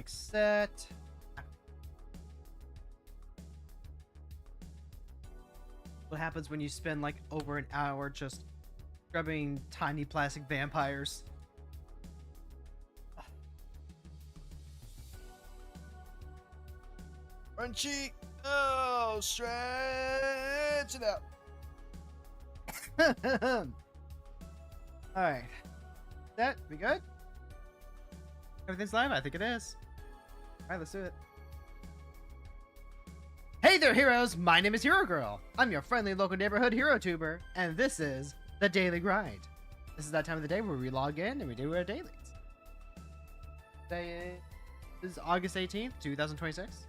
quick set. What happens when you spend like over an hour just scrubbing tiny plastic vampires? Crunchy. Oh, stretch it out. Alright. That, we good? Everything's live? I think it is. Alright, let's do it. Hey there, heroes! My name is Hero Girl. I'm your friendly local neighborhood hero tuber, and this is the Daily Grind. This is that time of the day where we log in and we do our dailies. Today is August 18th, 2026.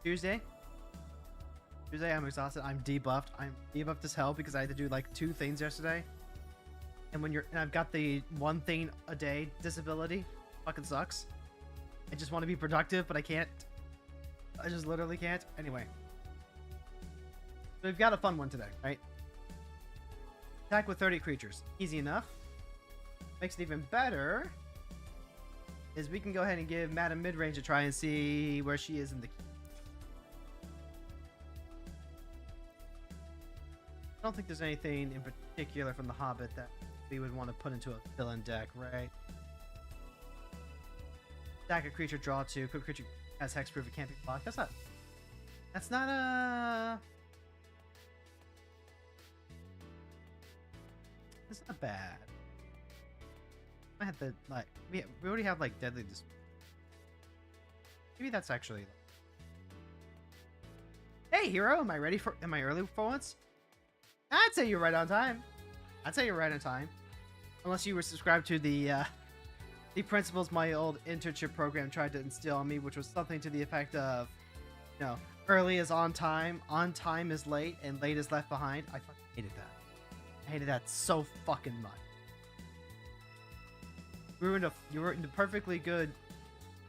Tuesday, I'm exhausted. I'm debuffed. I'm debuffed as hell because I had to do like 2 things yesterday. And I've got the 1 thing a day disability. Fucking sucks. I just want to be productive, but I can't. I just literally can't. Anyway. So we've got a fun one today, right? Attack with 30 creatures. Easy enough. Makes it even better is we can go ahead and give Madam Midrange a try and see where she is in the queue. I don't think there's anything in particular from the Hobbit that we would want to put into a villain deck, right? Attack a creature, draw 2. Quick creature has hexproof, it can't be blocked. That's not bad. I had the like we already have like deadly dis. Maybe that's actually. Hey hero, am I early for once? I'd say you're right on time. Unless you were subscribed to the principles my old internship program tried to instill on me, which was something to the effect of, you know, early is on time is late, and late is left behind. I fucking hated that. I hated that so fucking much. You ruined a perfectly good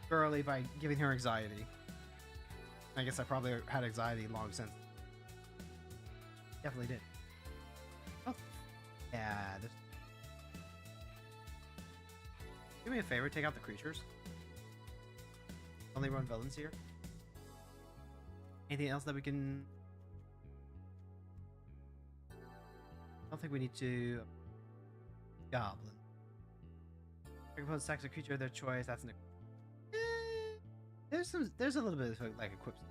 girly by giving her anxiety. I guess I probably had anxiety long since. Definitely did. Oh, yeah. Do me a favor, take out the creatures. Only run villains here. Anything else that we can... I don't think we need to... Goblin. Opponent stacks a creature of their choice. That's an... There's a little bit of like equips.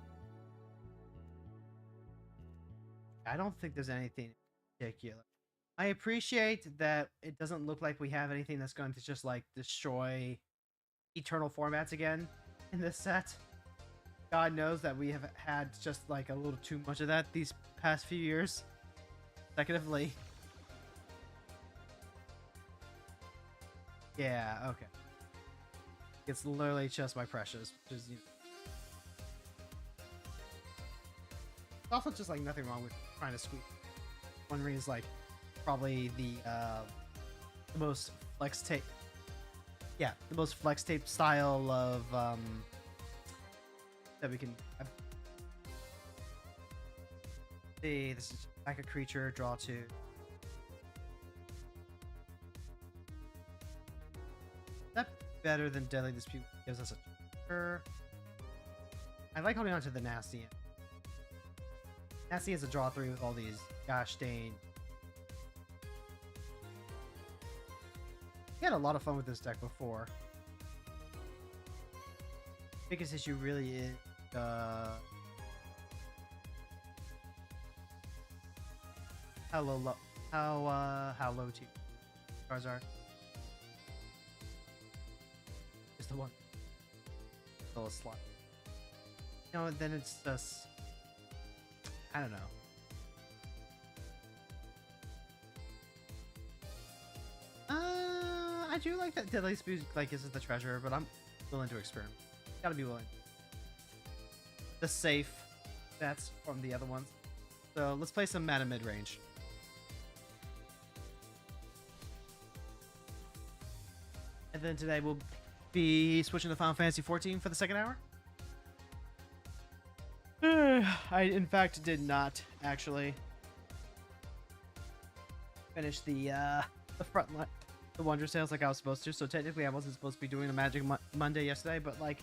I don't think there's anything particular. I appreciate that it doesn't look like we have anything that's going to just like destroy eternal formats again in this set. God knows that we have had just like a little too much of that these past few years consecutively. Yeah, okay. It's literally just my precious, which is, you know. It's also just like nothing wrong with trying to squeeze. One reason is like probably the most flex tape. Yeah, the most flex tape style of that we can. See, this is like a creature, draw 2. That better than Deadly Dispute gives us a trigger. I like holding on to the Nasty. Nasty is a draw 3 with all these gosh dang. We had a lot of fun with this deck before. Biggest issue really is how low two cards are. Just the one. Still a slot. You know, then it's just I don't know. I do like that Deadly Dispute like is the treasure, but I'm willing to experiment. Gotta be willing. The safe that's from the other ones. So let's play some Mana mid-range. And then today we'll be switching to Final Fantasy XIV for the second hour. I, in fact, did not actually finish the front line. the Wonder Sales like I was supposed to, so technically I wasn't supposed to be doing the Magic Monday yesterday, but like,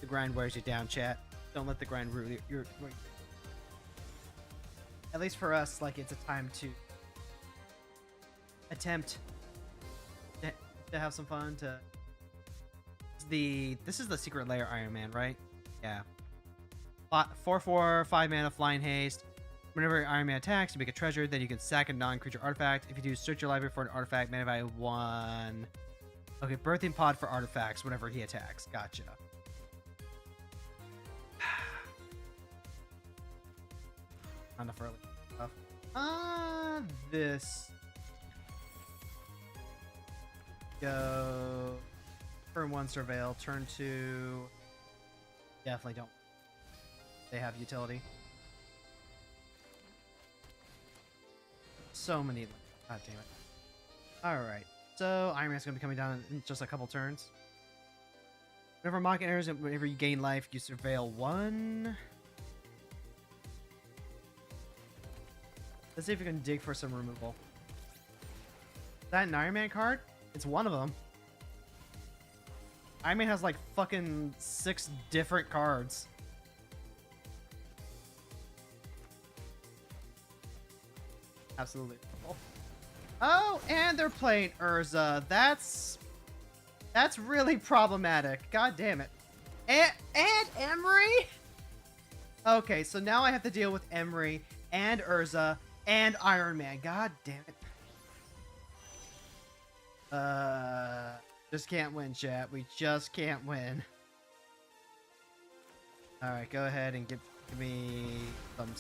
the grind wears you down, chat. Don't let the grind rule your. At least for us, like, it's a time to attempt to have some fun. This is the secret layer Iron Man, right? Yeah. 4/4, 5 mana, flying haste. Whenever Iron Man attacks, you make a treasure, then you can sack a non-creature artifact. If you do, search your library for an artifact, mana value 1. Okay, birthing pod for artifacts whenever he attacks. Gotcha. Not enough early stuff. This. Go. Turn 1, surveil. Turn 2. Definitely don't. They have utility. So many. God damn it. Alright. So, Iron Man's going to be coming down in just a couple turns. Whenever mock enters, whenever you gain life, you surveil 1. Let's see if we can dig for some removal. Is that an Iron Man card? It's one of them. Iron Man has like fucking 6 different cards. Absolutely. Oh, and they're playing Urza. That's really problematic. God damn it. And Emery? Okay, so now I have to deal with Emery and Urza and Iron Man. God damn it. Just can't win, chat. We just can't win. Alright, go ahead and give me some...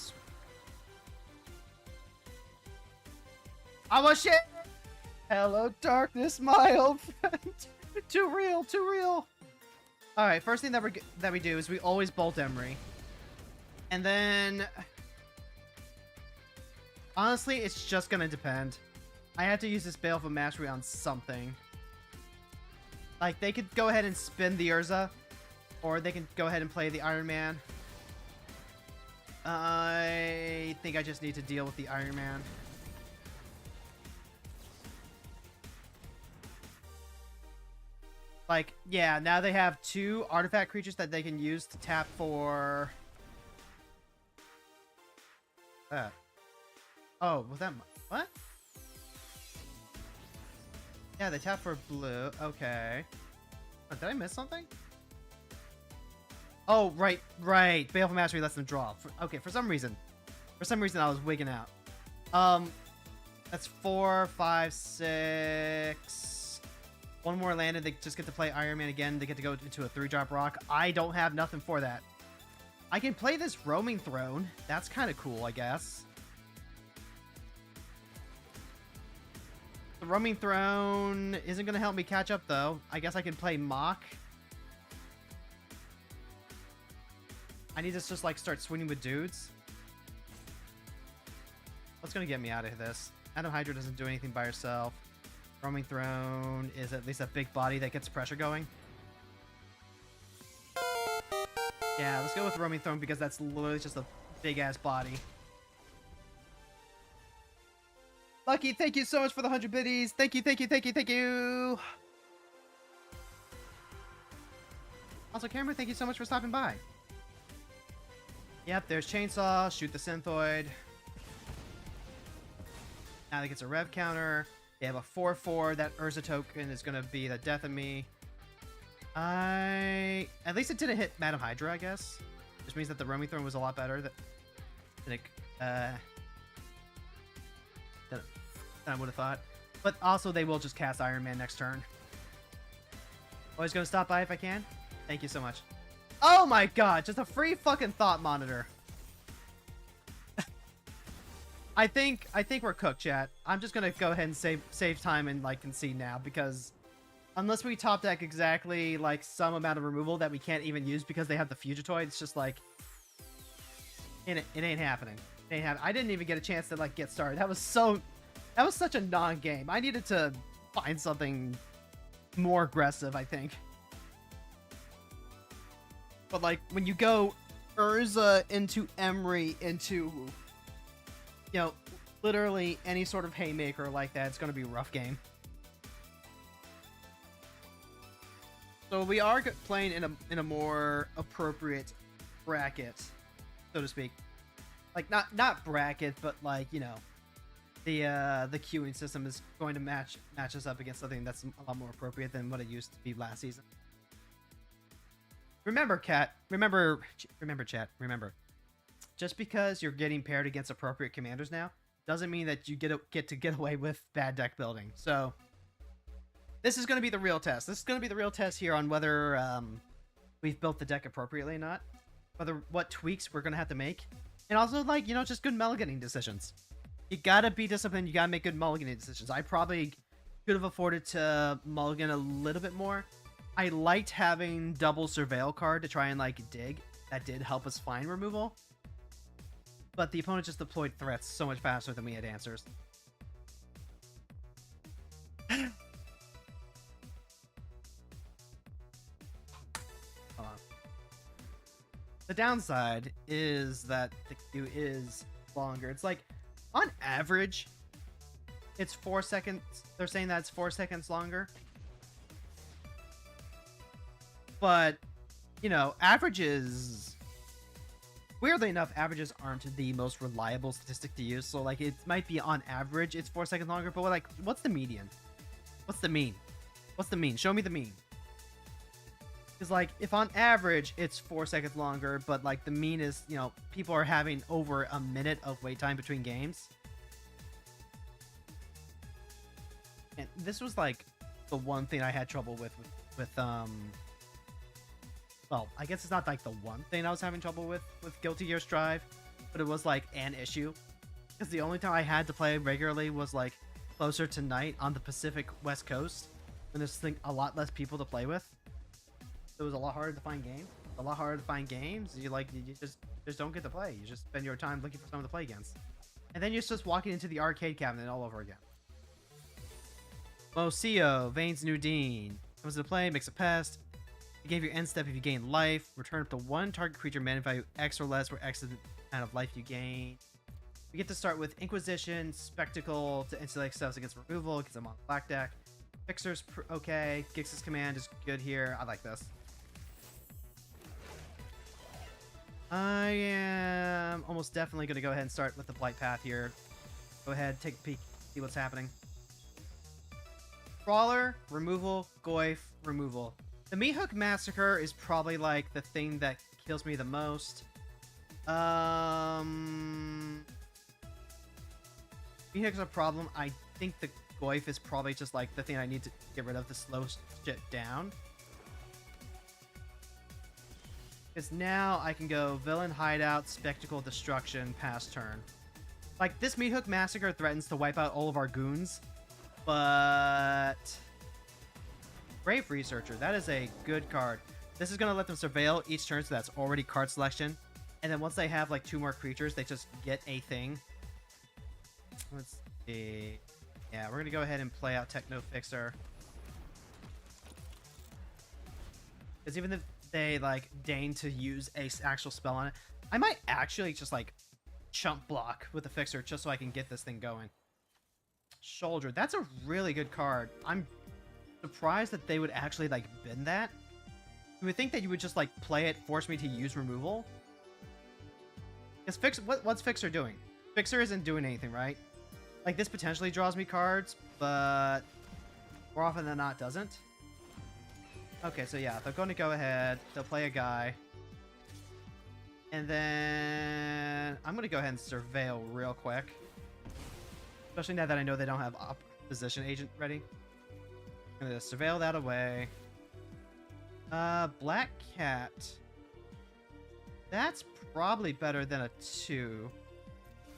I'm a shit! Hello, darkness, my old friend. Too real, too real. Alright, first thing that we do is we always bolt Emery. And then... honestly, it's just gonna depend. I have to use this Baleful Mastery on something. Like, they could go ahead and spin the Urza, or they can go ahead and play the Iron Man. I think I just need to deal with the Iron Man. Like, yeah, now they have 2 artifact creatures that they can use to tap for... Oh, was that... what? Yeah, they tap for blue. Okay. Oh, did I miss something? Oh, right. Baleful Mastery lets them draw. Okay, for some reason I was wigging out. That's 4, 5, 6... One more land and they just get to play Iron Man again. They get to go into a 3-drop rock. I don't have nothing for that. I can play this Roaming Throne. That's kind of cool, I guess. The Roaming Throne isn't going to help me catch up, though. I guess I can play Mock. I need to just, like, start swinging with dudes. What's going to get me out of this? Adam Hydra doesn't do anything by herself. Roaming Throne is at least a big body that gets pressure going. Yeah, let's go with Roaming Throne because that's literally just a big-ass body. Lucky, thank you so much for the 100 biddies. Thank you, thank you, thank you, thank you. Also, Cameron, thank you so much for stopping by. Yep, there's Chainsaw, shoot the Synthoid. Now that gets a rev counter. They have a 4/4. That Urza token is going to be the death of me. At least it didn't hit Madam Hydra, I guess. Which means that the Roaming Throne was a lot better than I would have thought. But also, they will just cast Iron Man next turn. Always going to stop by if I can. Thank you so much. Oh my god, just a free fucking thought monitor. I think we're cooked, chat. I'm just gonna go ahead and save time and like concede now because unless we top deck exactly like some amount of removal that we can't even use because they have the Fugitoid, it's just like it ain't happening. I didn't even get a chance to like get started. That was such a non-game. I needed to find something more aggressive, I think. But like when you go Urza into Emery into you know, literally any sort of haymaker like that, it's going to be a rough game. So we are playing in a more appropriate bracket, so to speak. Like not bracket, but like, you know, the queuing system is going to match us up against something that's a lot more appropriate than what it used to be last season. Remember, chat. Remember, just because you're getting paired against appropriate commanders now doesn't mean that you get to get away with bad deck building. So this is going to be the real test. This is going to be the real test here on whether we've built the deck appropriately or not, whether what tweaks we're going to have to make, and also, like, you know, just good mulliganing decisions. You gotta be disciplined. You gotta make good mulliganing decisions. I probably could have afforded to mulligan a little bit more. I liked having double surveil card to try and like dig. That did help us find removal. But the opponent just deployed threats so much faster than we had answers. Hold on. The downside is that the queue is longer. It's like, on average, it's 4 seconds. They're saying that it's 4 seconds longer. But, you know, averages... Weirdly enough, averages aren't the most reliable statistic to use. So, like, it might be on average it's 4 seconds longer. But, like, what's the median? What's the mean? What's the mean? Show me the mean. Because, like, if on average it's 4 seconds longer, but, like, the mean is, you know, people are having over a minute of wait time between games. And this was, like, the one thing I had trouble with well, I guess it's not, like, the one thing I was having trouble with Guilty Gear Strive, but it was, like, an issue. Because the only time I had to play regularly was, like, closer to night on the Pacific West Coast, when there's, like, a lot less people to play with. So it was a lot harder to find games. A lot harder to find games. You just don't get to play. You just spend your time looking for someone to play against. And then you're just walking into the arcade cabinet all over again. Mocio, Vane's Nudine. Comes into play, makes a pest. You gave your end step if you gain life. Return up to one target creature mana value X or less, where X is the amount of life you gain. We get to start with Inquisition, Spectacle to insulate stuff against removal, because I'm on black deck. Fixer's okay. Gix's command is good here. I like this. I am almost definitely going to go ahead and start with the Blight Path here. Go ahead, take a peek, see what's happening. Brawler, removal, Goyf, removal. The Meat Hook Massacre is probably, like, the thing that kills me the most. Meat Hook's a problem. I think the Goyf is probably just, like, the thing I need to get rid of to slow shit down. Because now I can go Villain Hideout, Spectacle, Destruction, pass turn. Like, this Meat Hook Massacre threatens to wipe out all of our goons, but... Brave Researcher, that is a good card. This is going to let them surveil each turn, so that's already card selection. And then once they have, like, 2 more creatures, they just get a thing. Let's see... Yeah, we're going to go ahead and play out Techno Fixer. Because even if they, like, deign to use a actual spell on it, I might actually just, like, chump block with the Fixer just so I can get this thing going. Shoulder, that's a really good card. I'm surprised that they would actually, like, bend that. You would think that you would just, like, play it, force me to use removal. Because what's Fixer doing? Fixer isn't doing anything, right? Like, this potentially draws me cards, but more often than not doesn't. Okay, so yeah, they're going to go ahead. They'll play a guy. And then I'm going to go ahead and surveil real quick. Especially now that I know they don't have opposition agent ready. I'm going to surveil that away. Black Cat. That's probably better than a 2.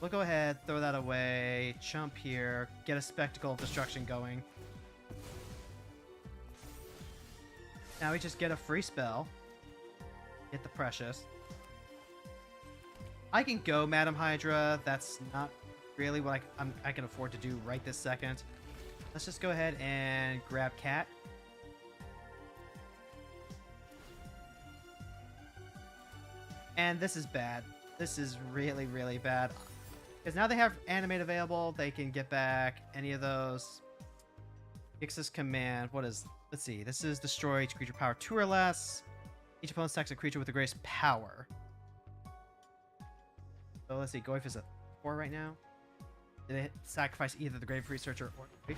We'll go ahead, throw that away, chump here, get a Spectacle of Destruction going. Now we just get a free spell. Get the Precious. I can go Madam Hydra. That's not really what I can afford to do right this second. Let's just go ahead and grab Cat. And this is bad. This is really, really bad. Because now they have animate available, they can get back any of those. Ix's command. What is... Let's see. This is destroy each creature power 2 or less. Each opponent attacks a creature with the greatest power. So let's see. Goif is at 4 right now. Did they sacrifice either the Grave Researcher or Goif?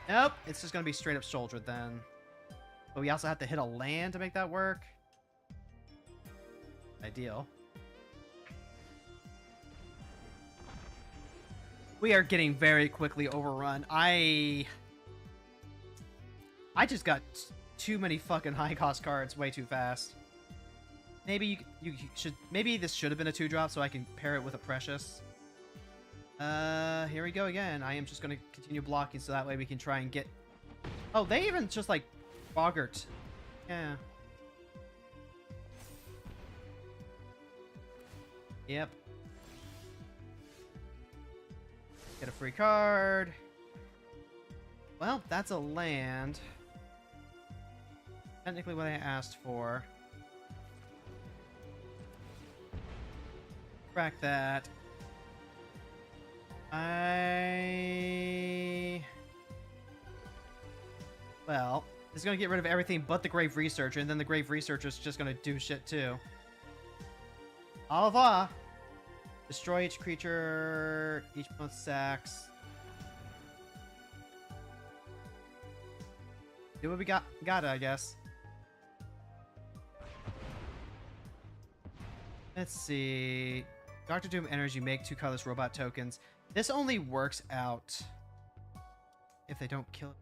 Nope. It's just going to be straight up Soldier then. But we also have to hit a land to make that work. Ideal. We are getting very quickly overrun. I just got too many fucking high cost cards way too fast. Maybe you should... Maybe this should have been a 2-drop so I can pair it with a Precious. Here we go again. I am just going to continue blocking so that way we can try and get... Oh, they even just like boggart. Yeah. Yep. Get a free card. Well, that's a land. Technically what I asked for. Crack that. Well, it's going to get rid of everything but the Grave Researcher, and then the Grave Researcher is just going to do shit too. Au revoir. Destroy each creature, each opponent's sacks. Do what we got it, I guess. Let's see. Dr. Doom enters, you make 2 colorless robot tokens. This only works out if they don't kill it.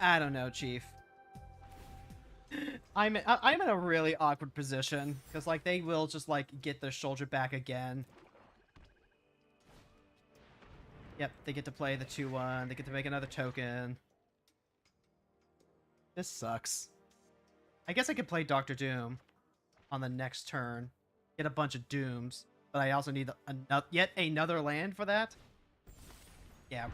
I don't know, Chief. I'm in a really awkward position because like they will just like get their soldier back again. Yep, they get to play the 2/1. They get to make another token. This sucks. I guess I could play Dr. Doom on the next turn, get a bunch of Dooms, but I also need yet another land for that. Yeah.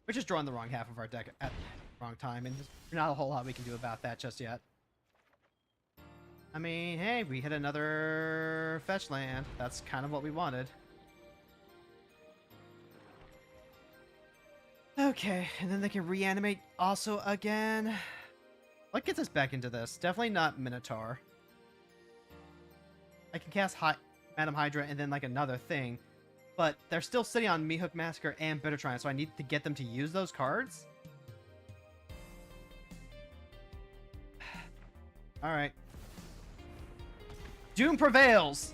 We're just drawing the wrong half of our deck at the wrong time, and there's not a whole lot we can do about that just yet. I mean, hey, we hit another fetch land. That's kind of what we wanted. Okay, and then they can reanimate also again. What gets us back into this? Definitely not Minotaur. I can cast Madam Hydra and then like another thing. But they're still sitting on Meathook Massacre and Bitter Triumph, so I need to get them to use those cards? Alright. Doom prevails!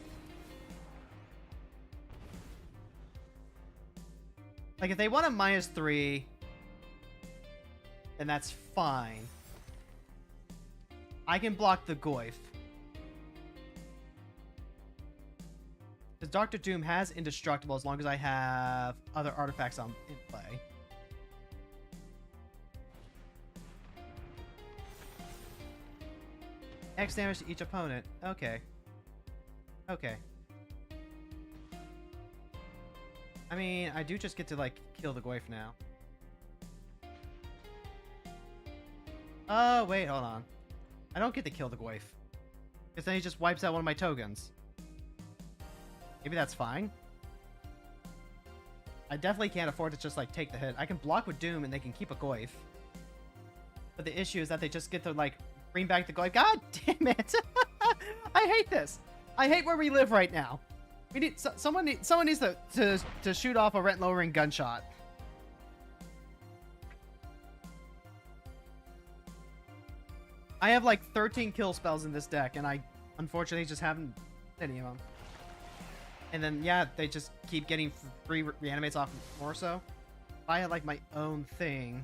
Like, if they want a -3, then that's fine. I can block the Goif. Because Dr. Doom has Indestructible as long as I have other artifacts in play. X damage to each opponent. Okay. Okay. I mean, I do just get to, like, kill the Goif now. Oh, wait, hold on. I don't get to kill the Goif. Because then he just wipes out one of my tokens. Maybe that's fine. I definitely can't afford to just, like, take the hit. I can block with Doom and they can keep a Goif. But the issue is that they just get to, like, bring back the Goif. God damn it! I hate this! I hate where we live right now. We need someone needs to shoot off a rent-lowering gunshot. I have, like, 13 kill spells in this deck, and I, unfortunately, just haven't any of them. And then, yeah, they just keep getting free reanimates off more so. If I had, like, my own thing...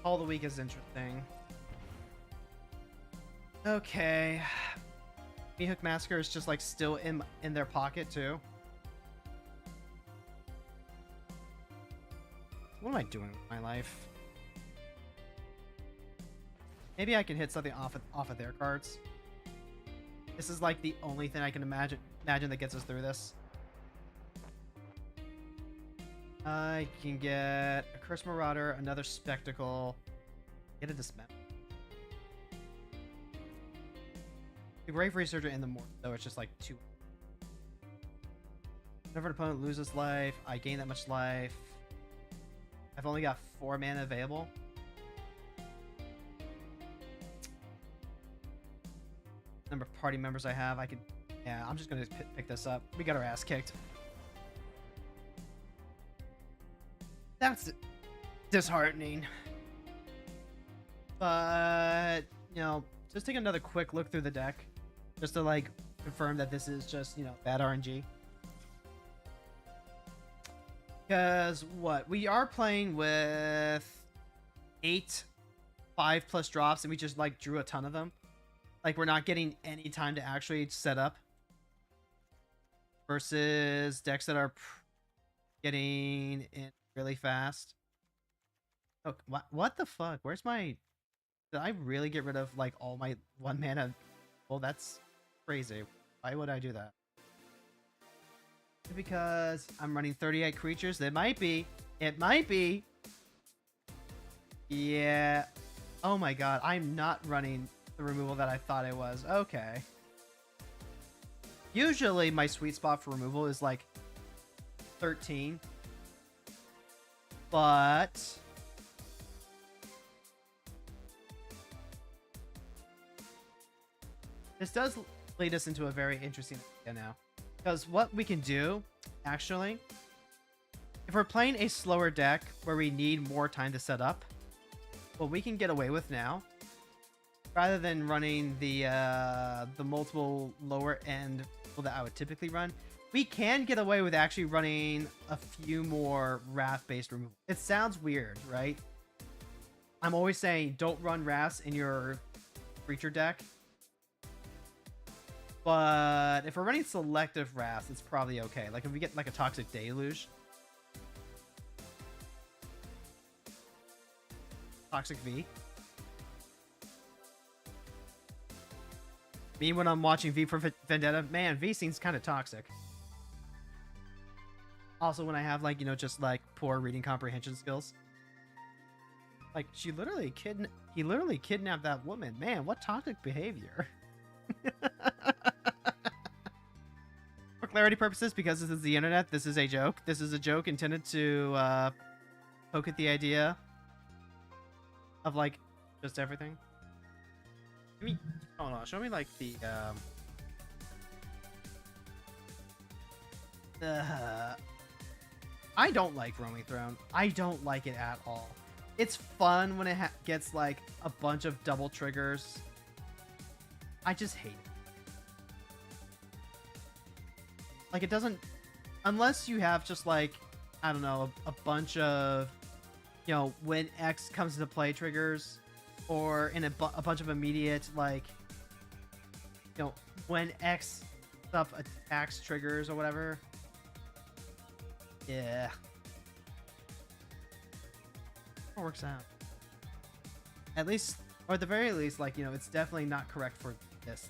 All the Week is interesting. Okay. Meathook Massacre is just, like, still in their pocket, too. What am I doing with my life? Maybe I can hit something off of their cards. This is, like, the only thing I can imagine that gets us through this. I can get a Curse Marauder, another Spectacle, Get a dismember. The Grave Researcher in the morning, though, it's just like 2. Whenever an opponent loses life, I gain that much life. I've only got 4 mana available. Number of party members I have, I could... Yeah, I'm just gonna pick this up. We got our ass kicked. That's disheartening. But, you know, just take another quick look through the deck. Just to, like, confirm that this is just, you know, bad RNG. Because, what? We are playing with 8 5+ drops, and we just, like, drew a ton of them. Like, we're not getting any time to actually set up. Versus decks that are getting in really fast. Oh, what the fuck? Where's my... Did I really get rid of, like, all my 1 mana? Well, that's crazy. Why would I do that? Because I'm running 38 creatures. It might be. It might be. Yeah. Oh my god. I'm not running the removal that I thought I was. Okay. Usually my sweet spot for removal is like 13. But this does lead us into a very interesting idea now. Because what we can do, actually, if we're playing a slower deck where we need more time to set up, what we can get away with now, rather than running the multiple lower end that I would typically run, we can get away with actually running a few more Wrath-based removal. It sounds weird, right? I'm always saying don't run Wraths in your creature deck. But if we're running selective Wraths, it's probably okay. Like if we get like a Toxic Deluge. Toxic V. Me when I'm watching V for Vendetta, man, V seems kind of toxic. Also when I have like, you know, just like poor reading comprehension skills. Like he literally kidnapped that woman. Man, what toxic behavior. For clarity purposes, because this is the internet, this is a joke. This is a joke intended to poke at the idea of like just everything. Hold on, show me like the I don't like Roaming Throne. I don't like it at all. It's fun when it gets like a bunch of double triggers. I just hate it. Like it doesn't, unless you have just like, I don't know, a bunch of, you know, when X comes into play triggers, or in a bunch of immediate, like, you know, when X stuff attacks triggers or whatever. Yeah. It works out. At least, or at the very least, like, you know, it's definitely not correct for this.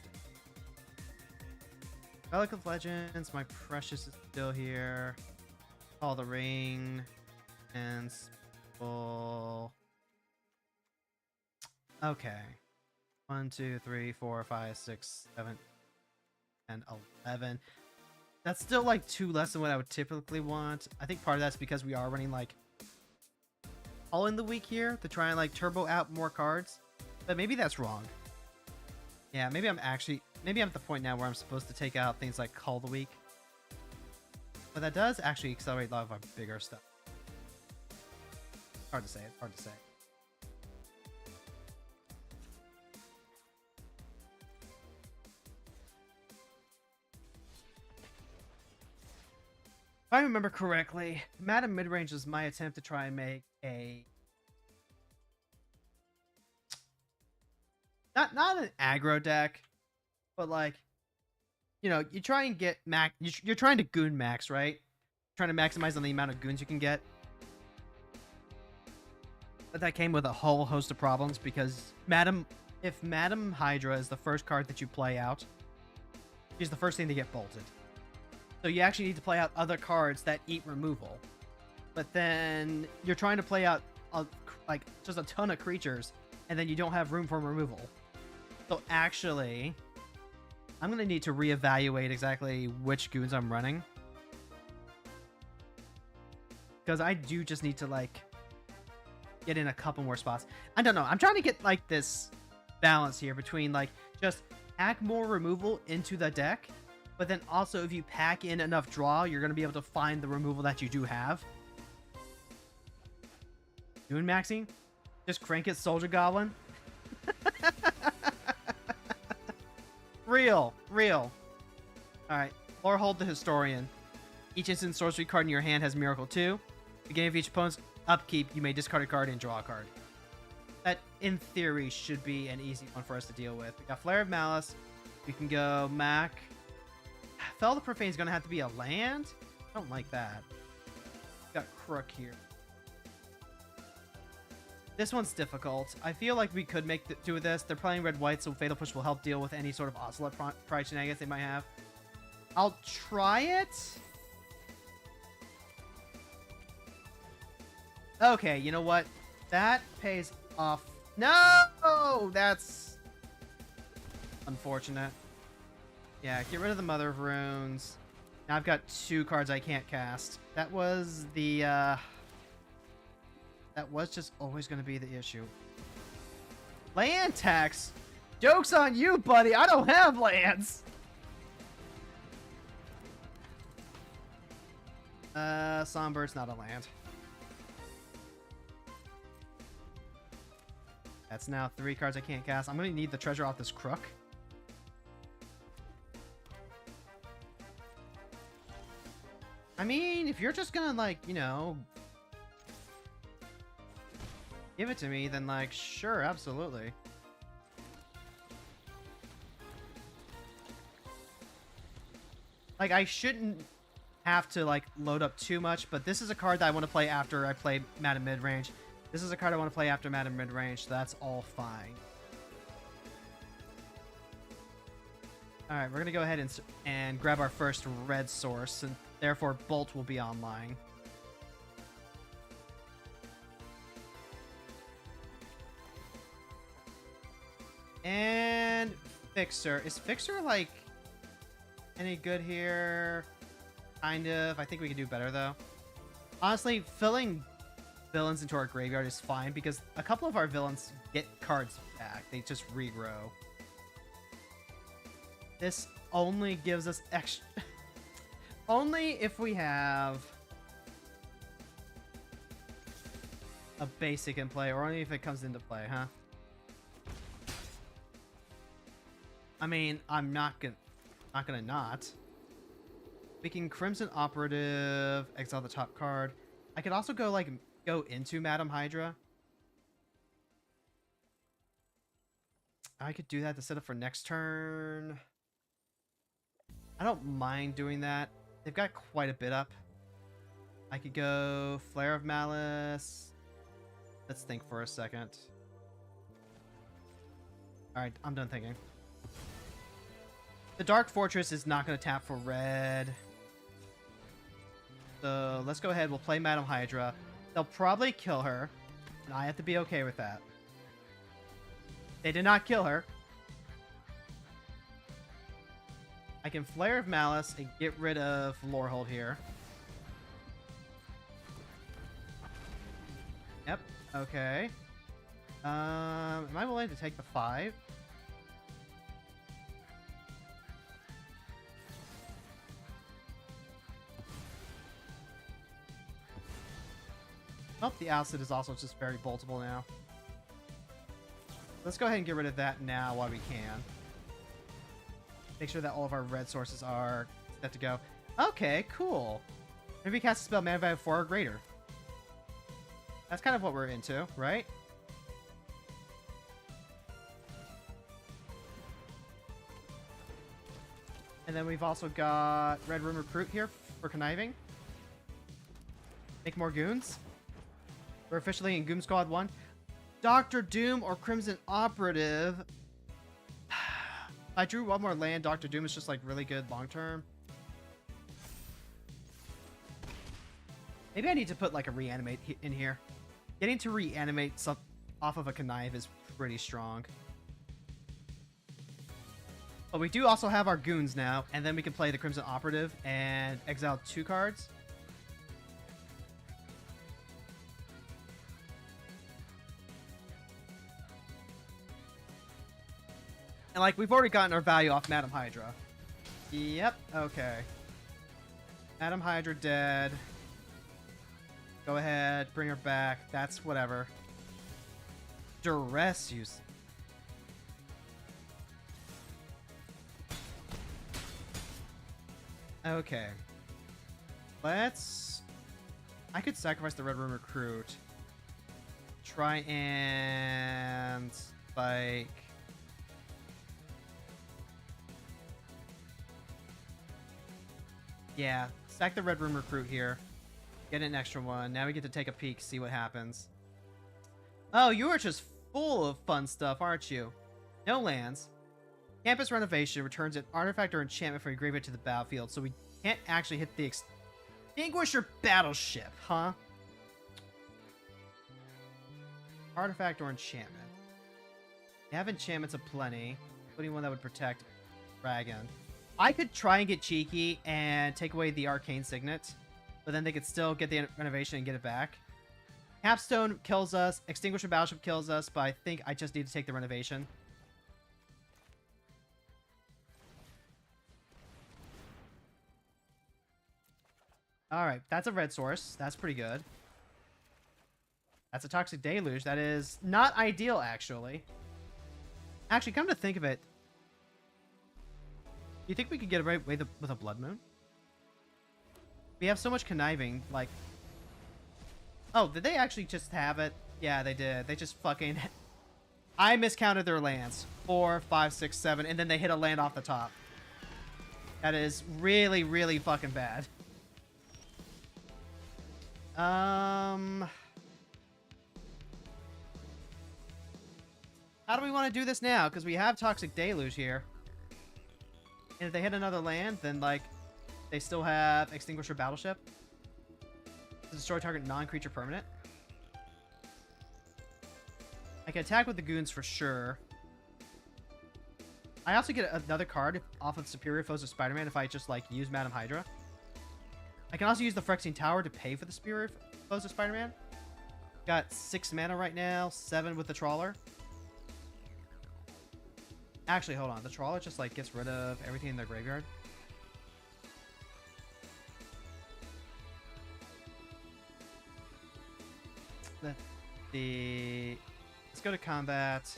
Relic of Legends, my precious is still here. Call the Ring. And Skull. Okay. 1, 2, 3, 4, 5, 6, 7, and 11. That's still like 2 less than what I would typically want. I think part of that's because we are running like all in the week here to try and like turbo out more cards. But maybe that's wrong. Yeah, maybe I'm at the point now where I'm supposed to take out things like Call the Week. But that does actually accelerate a lot of our bigger stuff. Hard to say. It's hard to say. If I remember correctly, Madam Midrange is my attempt to try and make a not an aggro deck, but like, you know, you try and get max. You're trying to goon max, right? Trying to maximize on the amount of goons you can get. But that came with a whole host of problems because if Madam Hydra is the first card that you play out, she's the first thing to get bolted. So you actually need to play out other cards that eat removal. But then you're trying to play out like just a ton of creatures, and then you don't have room for removal. So actually, I'm going to need to reevaluate exactly which goons I'm running. Because I do just need to, like, get in a couple more spots. I don't know. I'm trying to get, like, this balance here between, like, just pack more removal into the deck, but then also if you pack in enough draw, you're going to be able to find the removal that you do have. Doing maxing? Just crank it, Soldier Goblin. Real. Alright, Lorehold the Historian. Each instant sorcery card in your hand has Miracle 2. Beginning of each opponent's upkeep, you may discard a card and draw a card. That, in theory, should be an easy one for us to deal with. We got Flare of Malice. We can go Mac. Fel the Profane is going to have to be a land? I don't like that. We got Crook here. This one's difficult. I feel like we could make do with this. They're playing red-white, so Fatal Push will help deal with any sort of Ocelot Pride shenanigans they might have. I'll try it. Okay, you know what? That pays off. No! That's unfortunate. Yeah, get rid of the Mother of Runes. Now I've got 2 cards I can't cast. That was the, that was just always going to be the issue. Land tax? Joke's on you, buddy. I don't have lands. Somber's not a land. That's now 3 cards I can't cast. I'm going to need the treasure off this Crook. I mean, if you're just going to, like, you know, give it to me, then, like, sure, absolutely. Like, I shouldn't have to, like, load up too much, but this is a card that I want to play after I play Madam Midrange. This is a card I want to play after Madam Midrange, so that's all fine. Alright, we're going to go ahead and grab our first red source, and therefore Bolt will be online. And Fixer. Is Fixer, like, any good here? Kind of. I think we can do better, though. Honestly, filling villains into our graveyard is fine, because a couple of our villains get cards back. They just regrow. This only gives us extra... only if we have a basic in play, or only if it comes into play, huh? I mean, I'm not gonna not. We can Crimson Operative, exile the top card. I could also go, like, go into Madam Hydra. I could do that to set up for next turn. I don't mind doing that. They've got quite a bit up. I could go Flare of Malice. Let's think for a second. Alright, I'm done thinking. The Dark Fortress is not going to tap for red. So let's go ahead. We'll play Madam Hydra. They'll probably kill her, and I have to be okay with that. They did not kill her. I can Flare of Malice and get rid of Lorehold here. Yep. Okay. Am I willing to take the 5? Oh, the Acid is also just very boltable now. Let's go ahead and get rid of that now while we can. Make sure that all of our red sources are set to go. Okay, cool. Maybe cast a spell mana value 4 or greater. That's kind of what we're into, right? And then we've also got Red Room Recruit here for conniving. Make more goons. We're officially in Goon Squad 1. Dr. Doom or Crimson Operative. I drew one more land. Dr. Doom is just, like, really good long term. Maybe I need to put, like, a reanimate in here. Getting to reanimate some off of a connive is pretty strong. But we do also have our goons now, and then we can play the Crimson Operative and exile 2 cards. And like, we've already gotten our value off Madam Hydra. Yep, okay. Madam Hydra dead. Go ahead, bring her back. That's whatever. Duress use. Okay. Let's... I could sacrifice the Red Room Recruit. Try and... like... yeah, sack the Red Room Recruit here. Get an extra one. Now we get to take a peek, see what happens. Oh, you are just full of fun stuff, aren't you? No lands. Campus Renovation returns an artifact or enchantment from your graveyard to the battlefield, so we can't actually hit the Extinguisher Battleship, huh? Artifact or enchantment. You have enchantments aplenty, including one that would protect Dragon. I could try and get cheeky and take away the Arcane Signet, but then they could still get the renovation and get it back. Capstone kills us, Extinguisher Battleship kills us, but I think I just need to take the renovation. Alright, that's a red source. That's pretty good. That's a Toxic Deluge. That is not ideal, actually. Actually, come to think of it, do you think we could get away with a Blood Moon? We have so much conniving, like... oh, did they actually just have it? Yeah, they did. They just fucking... I miscounted their lands. 4, 5, 6, 7, and then they hit a land off the top. That is really, really fucking bad. How do we want to do this now? Because we have Toxic Deluge here. And if they hit another land, then, like, they still have Extinguisher Battleship. To destroy target non-creature permanent. I can attack with the goons for sure. I also get another card off of Superior Foes of Spider-Man if I just, like, use Madam Hydra. I can also use the Phyrexian Tower to pay for the Superior Foes of Spider-Man. Got 6 mana right now, 7 with the Trawler. Actually, hold on. The Trawler just, like, gets rid of everything in their graveyard. Let's go to combat.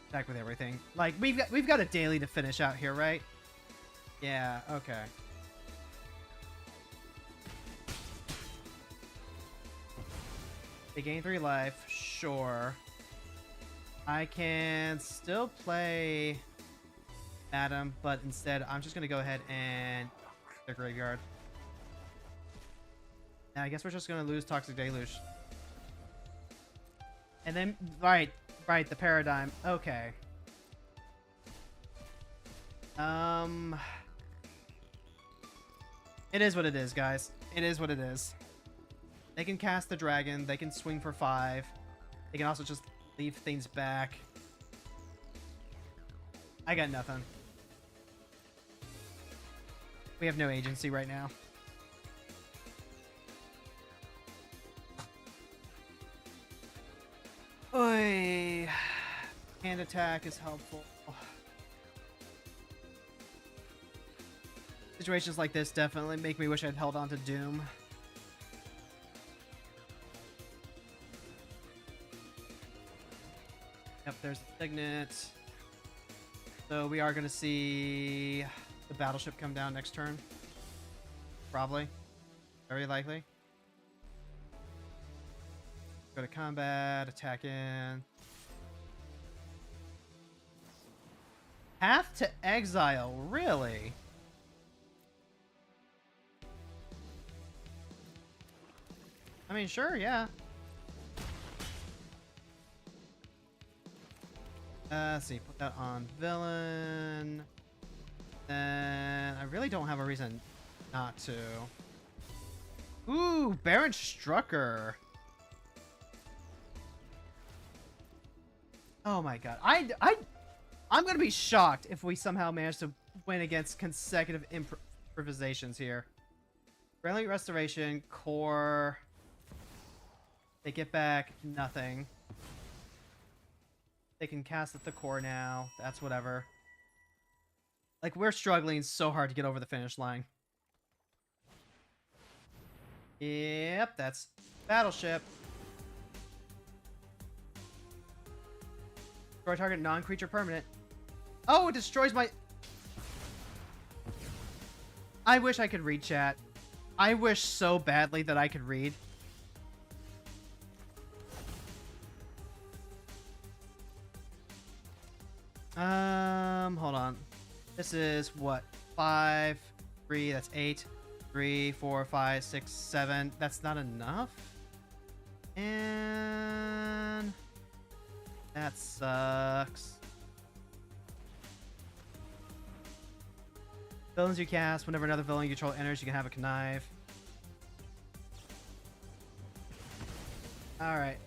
Attack with everything. Like, we've got a daily to finish out here, right? Yeah, okay. They gain 3 life, sure. I can still play Madam, but instead I'm just gonna go ahead and the graveyard. Now I guess we're just gonna lose Toxic Deluge. And then right, the paradigm. Okay. It is what it is, guys. It is what it is. They can cast the dragon, they can swing for 5. They can also just leave things back. I got nothing. We have no agency right now. Oy. Hand attack is helpful. Situations like this definitely make me wish I'd held on to Doom. Yep, there's the Signet. So we are going to see the Battleship come down next turn. Probably. Very likely. Go to combat, attack in. Path to Exile, really? I mean, sure, yeah. Let's see, put that on villain. Then I really don't have a reason not to. Ooh, Baron Strucker. Oh my god. I'm gonna be shocked if we somehow manage to win against consecutive improvisations here. Friendly restoration, core. They get back nothing. They can cast at the core now. That's whatever. Like, we're struggling so hard to get over the finish line. Yep, that's battleship. Destroy target non-creature permanent. Oh, it destroys my... I wish I could read chat. I wish so badly that I could read. Hold on. This is what? 5, 3, that's 8. 3, 4, 5, 6, 7. That's not enough? And... that sucks. Villains you cast. Whenever another villain you control enters, you can have a connive. Alright.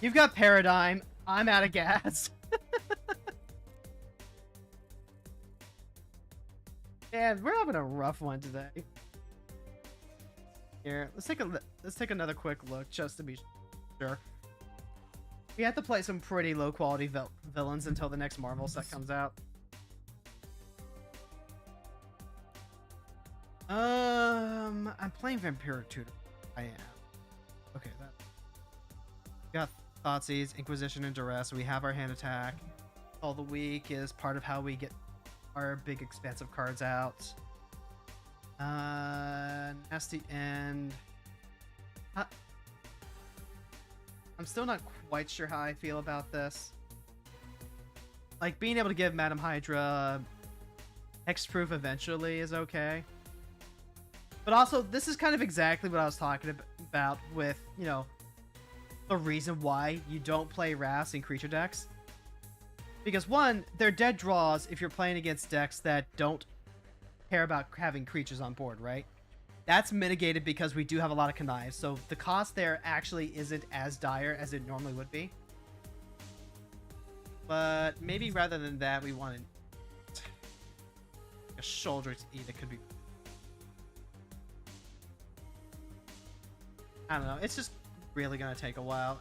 You've got Paradigm. I'm out of gas. Man, we're having a rough one today. Here, let's take another quick look just to be sure. We have to play some pretty low quality villains until the next Marvel set comes out. I'm playing Vampiric Tutor. I am. Okay, that. We got Thoughtseize, Inquisition, and Duress. We have our hand attack. All the week is part of how we get our big expansive cards out. Nasty End. I'm still not quite sure how I feel about this. Like, being able to give Madam Hydra Hexproof eventually is okay. But also, this is kind of exactly what I was talking about with, you know, the reason why you don't play Wraths in creature decks. Because one, they're dead draws if you're playing against decks that don't care about having creatures on board, right? That's mitigated because we do have a lot of connives, so the cost there actually isn't as dire as it normally would be. But maybe rather than that, we want a shoulder to eat. It could be... I don't know. It's just really gonna take a while.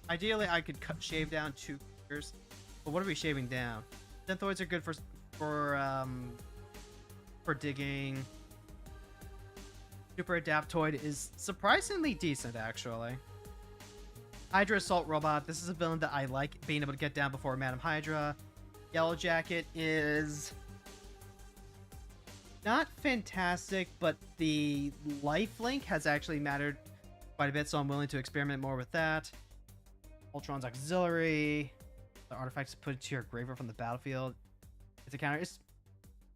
Ideally, I could shave down 2 creatures, but what are we shaving down? Synthoids are good for digging. Super Adaptoid is surprisingly decent, actually. Hydra Assault Robot. This is a villain that I like being able to get down before Madam Hydra. Yellow Jacket is not fantastic, but the lifelink has actually mattered quite a bit, so I'm willing to experiment more with that. Ultron's Auxiliary. The artifact is put to your graveyard from the battlefield. It's a counter. It's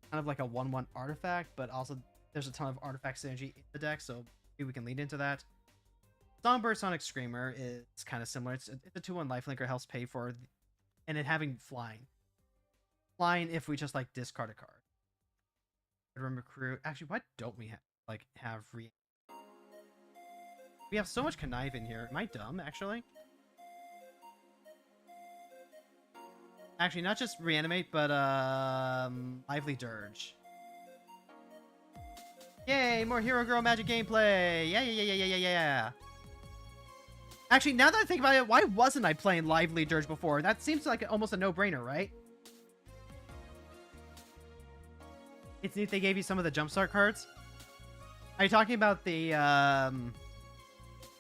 kind of like a 1/1 artifact, but also there's a ton of artifact synergy in the deck, so maybe we can lean into that. Songbird Sonic Screamer is kind of similar. It's a 2/1 lifelinker, helps pay for and it having flying. Flying if we just like discard a card. Remember crew. Actually, why don't we have re? We have so much connive in here. Am I dumb, actually? Actually, not just reanimate, but lively dirge. Yay, more Hero Girl Magic gameplay! Yeah. Actually, now that I think about it, why wasn't I playing lively dirge before? That seems like almost a no-brainer, right? It's neat they gave you some of the jumpstart cards. Are you talking about the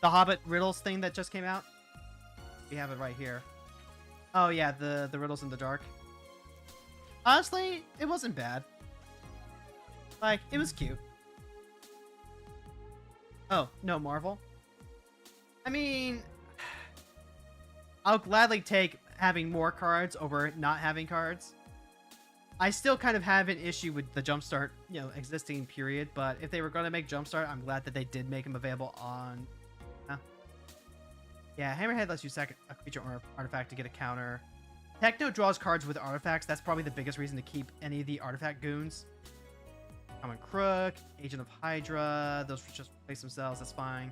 Hobbit riddles thing that just came out? We have it right here. Oh yeah, the riddles in the dark. Honestly, it wasn't bad. Like, it was cute. Oh, no Marvel? I mean, I'll gladly take having more cards over not having cards. I still kind of have an issue with the Jumpstart, you know, existing period, but if they were going to make Jumpstart, I'm glad that they did make them available on... Yeah, Hammerhead lets you sack a creature or artifact to get a counter. Techno draws cards with artifacts. That's probably the biggest reason to keep any of the artifact goons. Common Crook, Agent of Hydra, those just replace themselves, that's fine.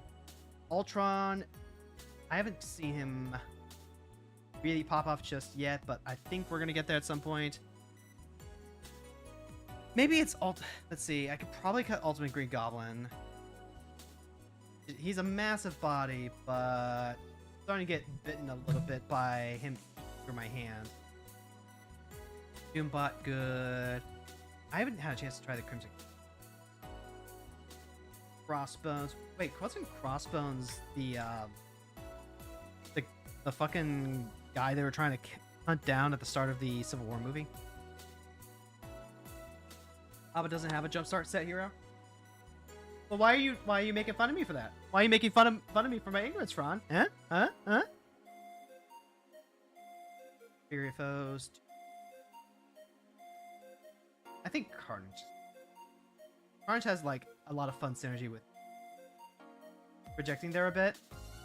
Ultron, I haven't seen him really pop off just yet, but I think we're gonna get there at some point. Maybe it's let's see, I could probably cut Ultimate Green Goblin. He's a massive body, but starting to get bitten a little bit by him through my hand. Doombot, good. I haven't had a chance to try the Crimson Crossbones. Wait, wasn't Crossbones the fucking guy they were trying to hunt down at the start of the Civil War movie? Abba doesn't have a jumpstart set hero. Well, why are you making fun of me for that? Why are you making fun of me for my ignorance, Fran? Huh? Fury of Foes. I think Carnage. Carnage has like a lot of fun synergy with projecting there a bit.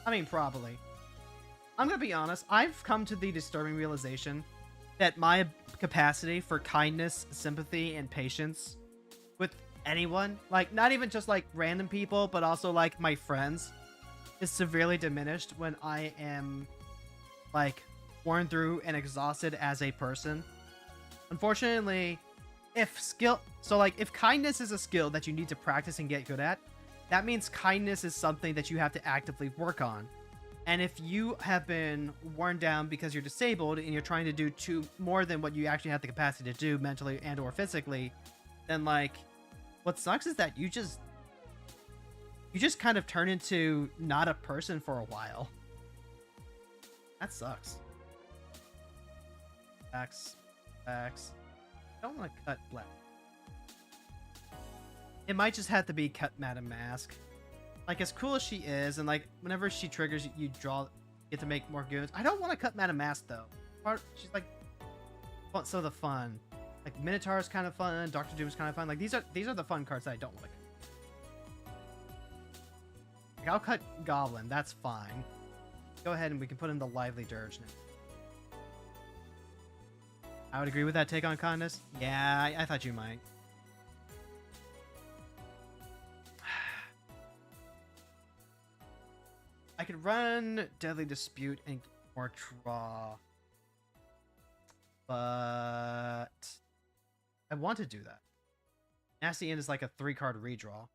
I mean, probably. I'm gonna be honest. I've come to the disturbing realization that my capacity for kindness, sympathy, and patience with anyone, like not even just like random people, but also like my friends, is severely diminished when I am like worn through and exhausted as a person. Unfortunately, if kindness is a skill that you need to practice and get good at, that means kindness is something that you have to actively work on. And if you have been worn down because you're disabled and you're trying to do more than what you actually have the capacity to do mentally and or physically, then like what sucks is that you just kind of turn into not a person for a while. That sucks. Facts. I don't want to cut Black. It might just have to be cut Madam Mask. Like, as cool as she is, and like whenever she triggers, you get to make more goons. I don't want to cut Madam Mask though. She's like some of the fun. Like Minotaur is kind of fun. Doctor Doom is kind of fun. Like these are the fun cards that I don't want to cut. Like, I'll cut Goblin. That's fine. Go ahead and we can put in the Lively Dirge now. I would agree with that take on kindness. Yeah, I thought you might. I could run Deadly Dispute and get more draw. But I want to do that. Nasty End is like a 3-card redraw.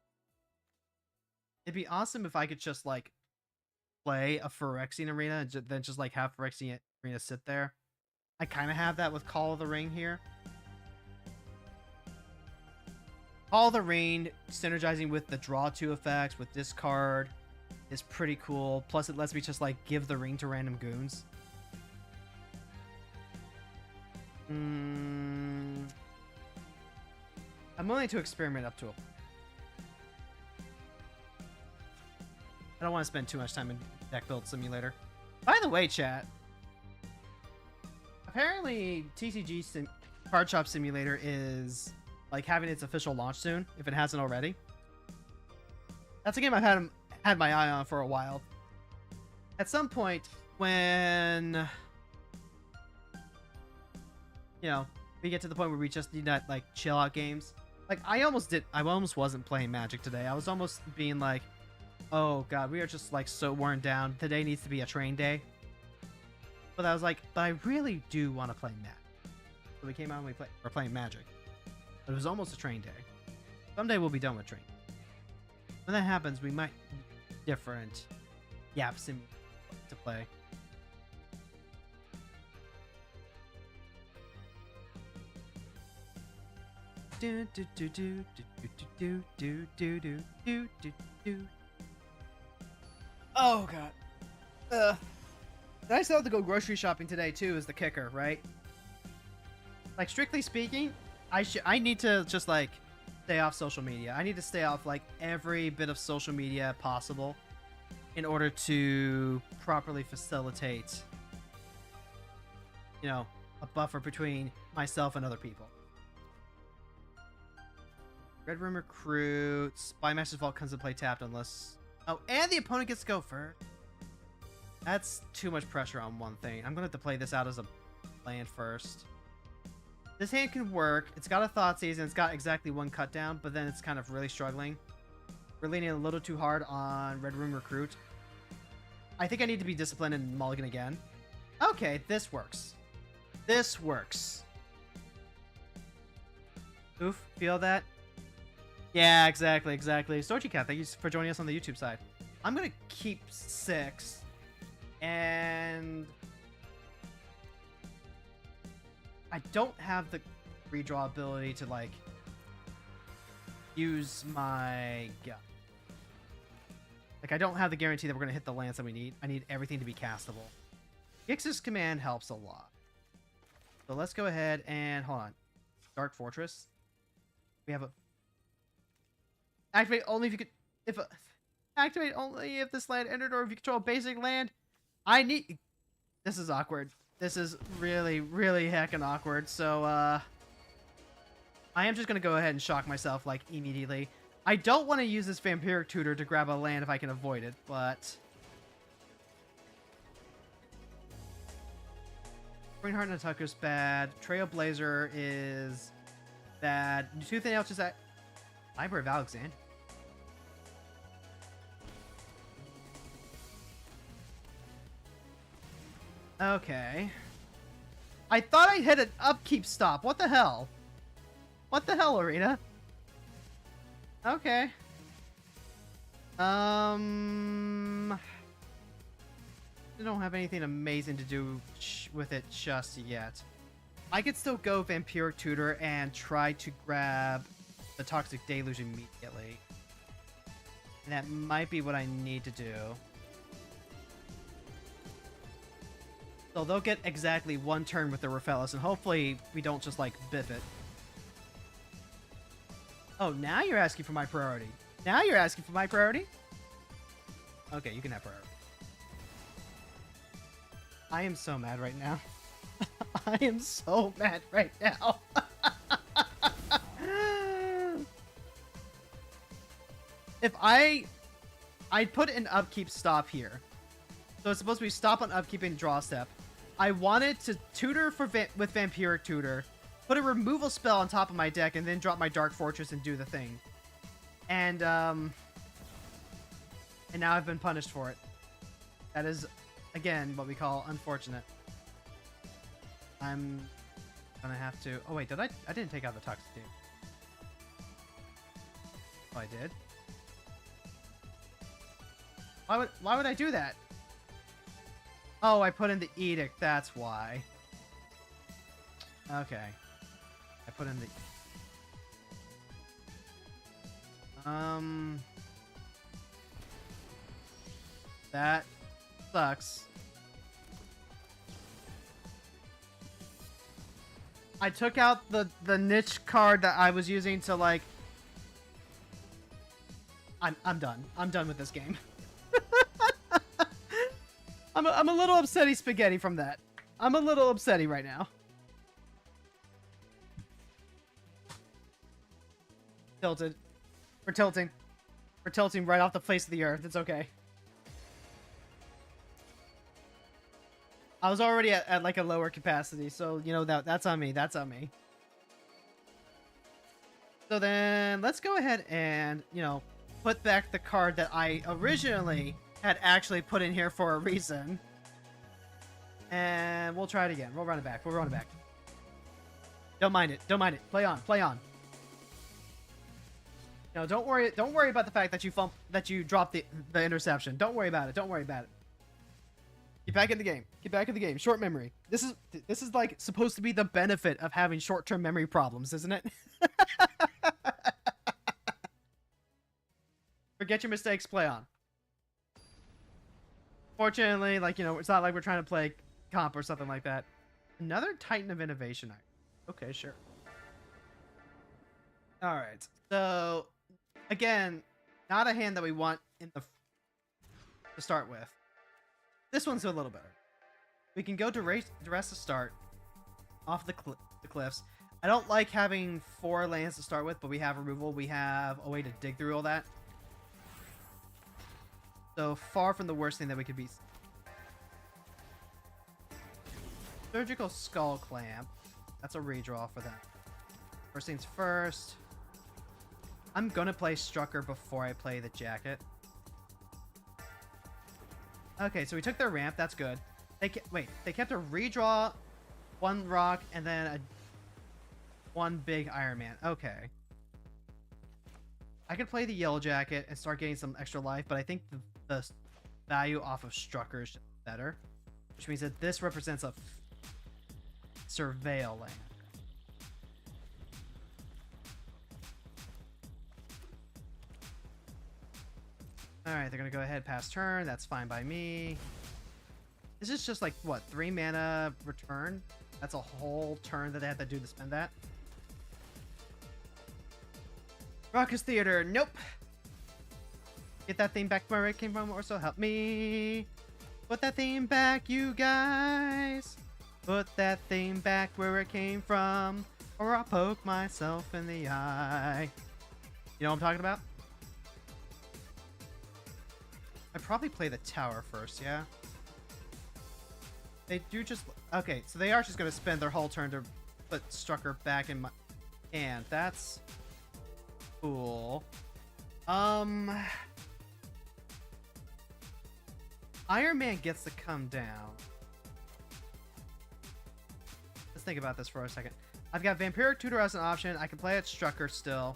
It'd be awesome if I could just like play a Phyrexian Arena and then just like have Phyrexian Arena sit there. I kind of have that with Call of the Ring here. Call of the Ring synergizing with the draw 2 effects with discard is pretty cool. Plus it lets me just like give the ring to random goons. I'm willing to experiment up to it. I don't want to spend too much time in Deck Build Simulator. By the way, chat, apparently TCG Card Shop Simulator is like having its official launch soon, if it hasn't already. That's a game I've had my eye on for a while. At some point, when we get to the point where we just need that like chill out games. Like I almost wasn't playing Magic today. I was almost being like, oh god, we are just like so worn down. Today needs to be a train day. But I was like, but I really do want to play Magic. So we came out and we're playing Magic. But it was almost a train day. Someday we'll be done with train. When that happens, we might different Yap Sim to play. Oh god. I still have to go grocery shopping today too, is the kicker, right? Like strictly speaking, I need to just like stay off social media. I need to stay off like every bit of social media possible in order to properly facilitate, a buffer between myself and other people. Red Room Recruit. Spymaster's Vault comes to play tapped unless... Oh, and the opponent gets to go first. That's too much pressure on one thing. I'm going to have to play this out as a land first. This hand can work. It's got a Thoughtseize and it's got exactly one cut down, but then it's kind of really struggling. We're leaning a little too hard on Red Room Recruit. I think I need to be disciplined and mulligan again. Okay, this works. This works. Oof, feel that? Yeah, exactly. Storchy Cat, thank you for joining us on the YouTube side. I'm gonna keep 6. And I don't have the redraw ability to, like, use my gun. Like, I don't have the guarantee that we're going to hit the lands that we need. I need everything to be castable. Gix's command helps a lot. So let's go ahead and, hold on. Dark Fortress. We have a... Activate only if you could... Activate only if this land entered or if you control a basic land. I need... This is awkward. This is really, really heckin' awkward. So, I am just going to go ahead and shock myself, like, immediately. I don't want to use this Vampiric Tutor to grab a land if I can avoid it, but... Greenheart and Tucker's bad. Trailblazer is bad. Anything else is that... Library of Alexandria. Okay. I thought I hit an upkeep stop. What the hell? What the hell, Arena? Okay. I don't have anything amazing to do with it just yet. I could still go Vampiric Tutor and try to grab the Toxic Deluge immediately. And that might be what I need to do. So they'll get exactly 1 turn with the Raphaelis, and hopefully we don't just, like, biff it. Oh, now you're asking for my priority. Now you're asking for my priority? Okay, you can have priority. I am so mad right now. I am so mad right now. If I put an upkeep stop here. So it's supposed to be stop on upkeep and draw step. I wanted to tutor with Vampiric Tutor, put a removal spell on top of my deck, and then drop my Dark Fortress and do the thing. And now I've been punished for it. That is, again, what we call unfortunate. I'm gonna have to... Oh, wait, did I didn't take out the Toxic Deluge. Oh, I did? Why would I do that? Oh, I put in the Edict, that's why. Okay. I put in the... That sucks. I took out the niche card that I was using to, like... I'm done. I'm done with this game. I'm a little upsetty spaghetti from that. I'm a little upsetty right now. Tilted. We're tilting. We're tilting right off the face of the earth. It's okay. I was already at like a lower capacity, so you know that's on me. That's on me. So then let's go ahead and, you know, put back the card that I originally had actually put in here for a reason. And we'll try it again. We'll run it back. We'll run it back. Don't mind it. Don't mind it. Play on. Play on. No, don't worry. Don't worry about the fact that you dropped the interception. Don't worry about it. Don't worry about it. Get back in the game. Get back in the game. Short memory. This is like supposed to be the benefit of having short-term memory problems, isn't it? Forget your mistakes. Play on. Fortunately, like, you know, it's not like we're trying to play comp or something like that. Another Titan of Innovation. Okay, sure. All right. So, again, not a hand that we want to start with. This one's a little better. We can go Duress to start off the cliffs. I don't like having 4 lands to start with, but we have removal. We have a way to dig through all that. So far from the worst thing that we could be. Surgical Skull Clamp. That's a redraw for them. First things first. I'm gonna play Strucker before I play the Jacket. Okay, so we took their ramp. That's good. They kept a redraw, one rock, and then one big Iron Man. Okay. I could play the Yellow Jacket and start getting some extra life, but I think the value off of Strucker is better, which means that this represents a Surveil land. Alright, they're gonna go ahead pass turn. That's fine by me. This is just like, what, 3 mana return? That's a whole turn that they have to do to spend that. Raucous Theater, nope. Get that thing back where it came from, or so help me. Put that thing back, you guys. Put that thing back where it came from, or I'll poke myself in the eye. You know what I'm talking about? I'd probably play the tower first, yeah? They do just... Okay, so they are just going to spend their whole turn to put Strucker back in my hand. That's cool. Iron Man gets to come down. Let's think about this for a second. I've got Vampiric Tutor as an option. I can play at Strucker still.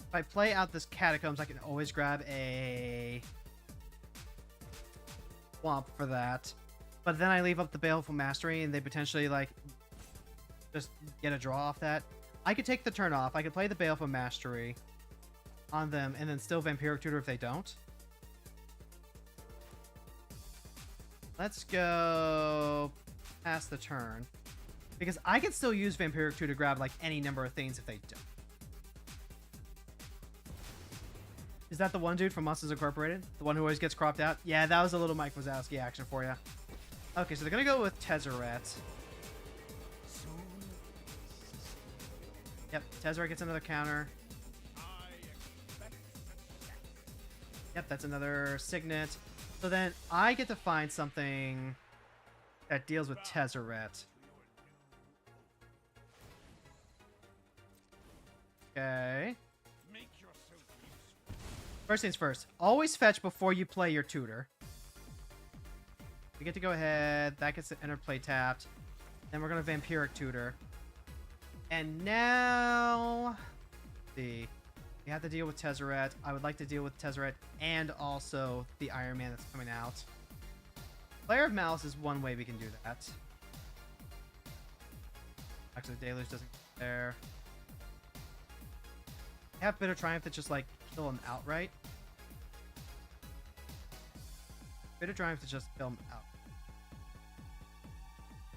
If I play out this Catacombs, I can always grab a Swamp for that. But then I leave up the Baleful Mastery, and they potentially, like, just get a draw off that. I could take the turn off. I could play the Baleful Mastery on them, and then still Vampiric Tutor if they don't. Let's go past the turn. Because I can still use Vampiric Tutor to grab, like, any number of things if they don't. Is that the one dude from Monsters Incorporated? The one who always gets cropped out? Yeah, that was a little Mike Wazowski action for you. Okay, so they're going to go with Tezzeret. Yep, Tezzeret gets another counter. Yep, that's another Signet. So then I get to find something that deals with Tezzeret. Okay. First things first. Always fetch before you play your tutor. We get to go ahead. That gets the interplay tapped. Then we're going to Vampiric Tutor. And now... Let's see. We have to deal with Tezzeret. I would like to deal with Tezzeret and also the Iron Man that's coming out. Player of Malice is one way we can do that. Actually, the Deluge doesn't get there. I have Bitter Triumph that just, like, kill him outright. Bitter Triumph to just kill him out.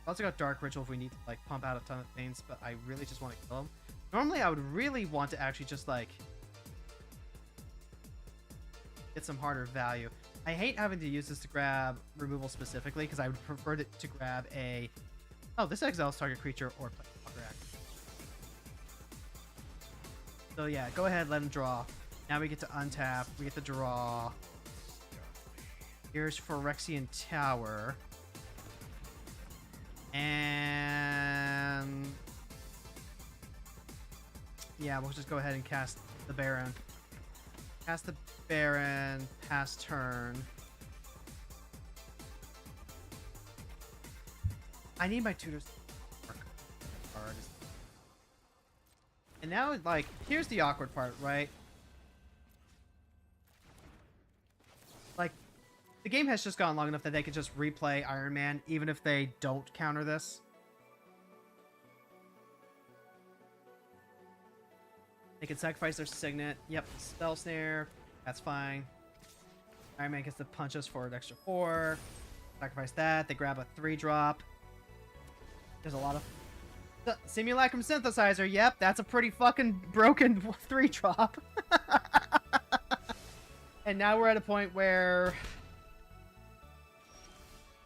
I also got Dark Ritual if we need to, like, pump out a ton of things, but I really just want to kill him. Normally, I would really want to actually just, like, get some harder value. I hate having to use this to grab removal specifically, because I would prefer it to grab a... Oh, this exiles target creature or planeswalker action. So yeah, go ahead, let him draw. Now we get to untap. We get to draw. Here's Phyrexian Tower. And... yeah, we'll just go ahead and cast the Baron. Cast the Baron, pass turn. I need my tutors to work hard. And now, like, here's the awkward part, right? Like, the game has just gone long enough that they could just replay Iron Man, even if they don't counter this. They can sacrifice their Signet. Yep, Spell Snare. That's fine. Iron Man gets to punch us for an extra 4. Sacrifice that. They grab a 3-drop. There's a lot of... Simulacrum Synthesizer. Yep, that's a pretty fucking broken 3-drop. And now we're at a point where...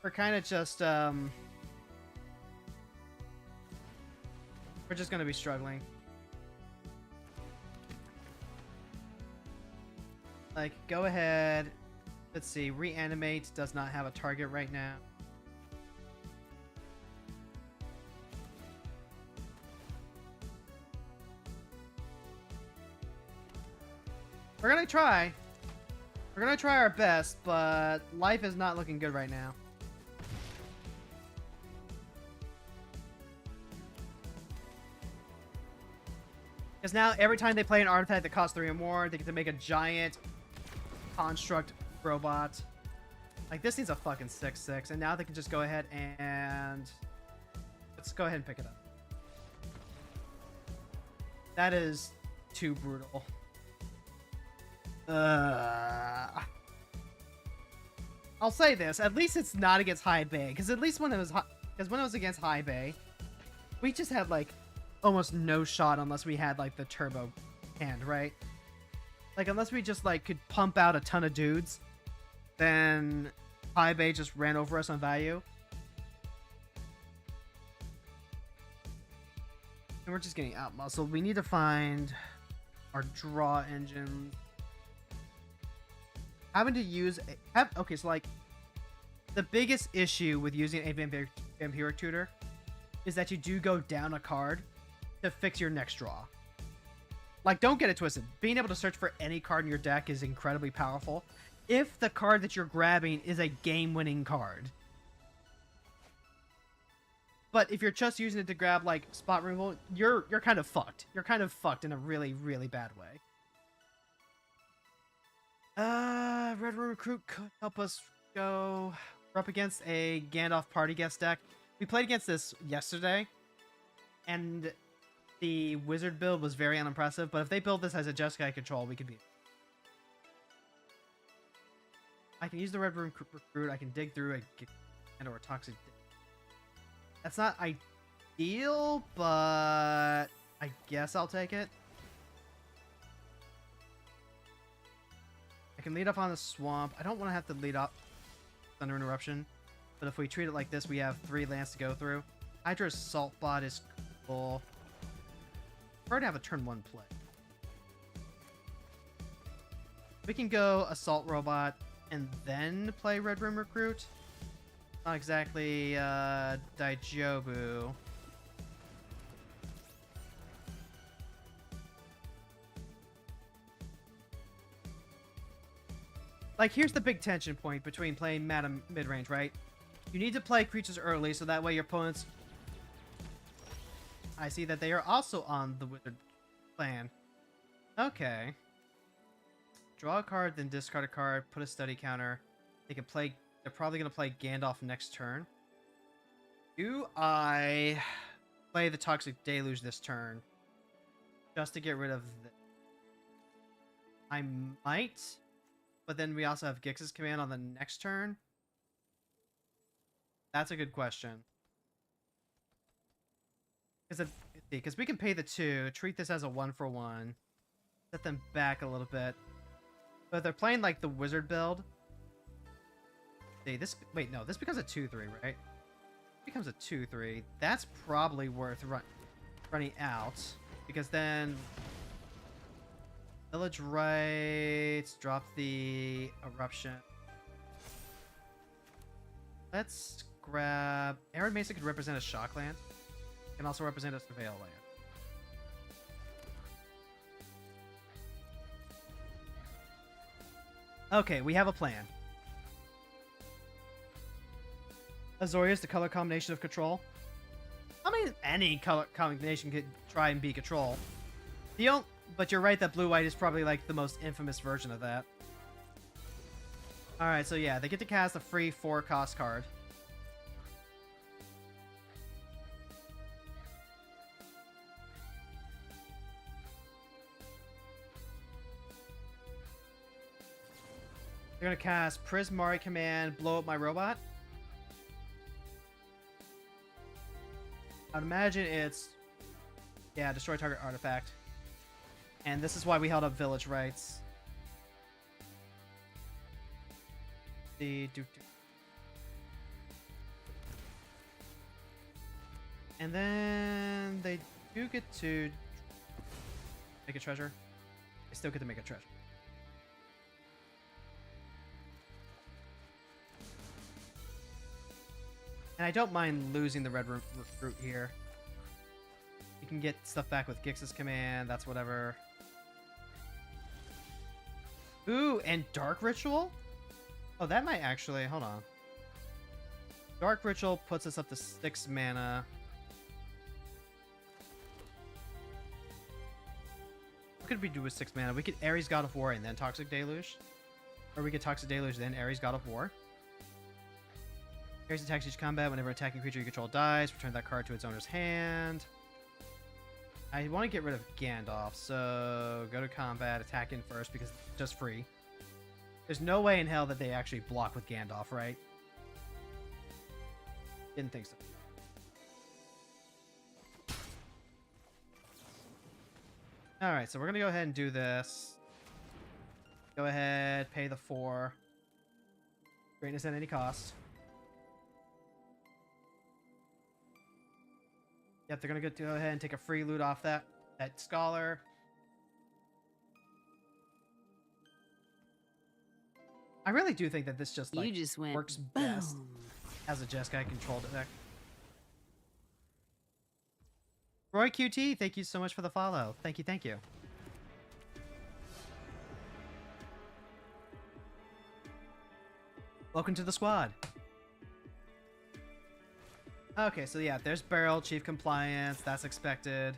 we're kind of just... we're just going to be struggling. Like, go ahead. Let's see. Reanimate does not have a target right now. We're gonna try. We're gonna try our best, but life is not looking good right now. Because now every time they play an artifact that costs 3 or more, they get to make a giant construct robot. Like, this needs a fucking 6/6, and now they can just go ahead and... Let's go ahead and pick it up. That is too brutal. I'll say this, at least it's not against high bay, because at least when it was against high bay, we just had like almost no shot unless we had like the turbo hand, right? Like, unless we just like could pump out a ton of dudes, then high bay just ran over us on value. And we're just getting out muscled. We need to find our draw engine. Having to use okay, so like the biggest issue with using a vampiric tutor is that you do go down a card to fix your next draw. Like, don't get it twisted. Being able to search for any card in your deck is incredibly powerful if the card that you're grabbing is a game-winning card. But if you're just using it to grab like spot removal, you're kind of fucked. You're kind of fucked in a really, really bad way. Red Room Recruit could help us go. We're up against a Gandalf party guest deck. We played against this yesterday, and the wizard build was very unimpressive. But if they build this as a Jeskai control, we could beat it. I can use the Red Room Recruit. I can dig through or a Toxic. That's not ideal, but I guess I'll take it. I can lead up on the swamp. I don't want to have to lead up Thunder Interruption, but if we treat it like this, we have 3 lands to go through. Hydra's Salt Bot is cool. Prefer to have a turn 1 play. We can go Assault Robot and then play Red Room Recruit. Not exactly Daijobu. Like, here's the big tension point between playing mana mid-range, right? You need to play creatures early, so that way your opponents... I see that they are also on the wizard plan. Okay. Draw a card, then discard a card, put a study counter. They can play... They're probably going to play Gandalf next turn. Do I play the Toxic Deluge this turn just to get rid of this? I might, but then we also have Gix's command on the next turn. That's a good question. Because we can pay the 2, treat this as a 1-for-1, set them back a little bit. But if they're playing like the wizard build... See, this... Wait, no, this becomes a 2-3, right? It becomes a 2-3. That's probably worth running out. Because then... Village Rites, drop the Eruption. Let's grab... Arid Mesa could represent a Shock Land. Can also represent a Surveil Land. Okay, we have a plan. Azorius is the color combination of control. I mean, any color combination could try and be control. But you're right that blue-white is probably like the most infamous version of that. Alright, so yeah, they get to cast a free 4-cost card. They're gonna cast Prismari Command, blow up my robot. I'd imagine it's... Yeah, destroy target artifact. And this is why we held up Village Rites. And then they do get to make a treasure. They still get to make a treasure. And I don't mind losing the Red Recruit here. You can get stuff back with Gix's command, that's whatever. Ooh, and Dark Ritual? Oh, that might actually... Hold on. Dark Ritual puts us up to 6 mana. What could we do with 6 mana? We could Ares God of War and then Toxic Deluge. Or we could Toxic Deluge, then Ares God of War. Ares attacks each combat. Whenever attacking creature you control dies, return that card to its owner's hand. I want to get rid of Gandalf, so go to combat, attack in first because it's just free. There's no way in hell that they actually block with Gandalf, right? Didn't think so. Alright, so we're going to go ahead and do this. Go ahead, pay the 4. Greatness at any cost. Yep, they're going to go ahead and take a free loot off that Scholar. I really do think that this just, like, works best as a Jeskai controlled deck. Roy QT, thank you so much for the follow. Thank you, thank you. Welcome to the squad. Okay, so yeah, there's Barrel, Chief Compliance, that's expected.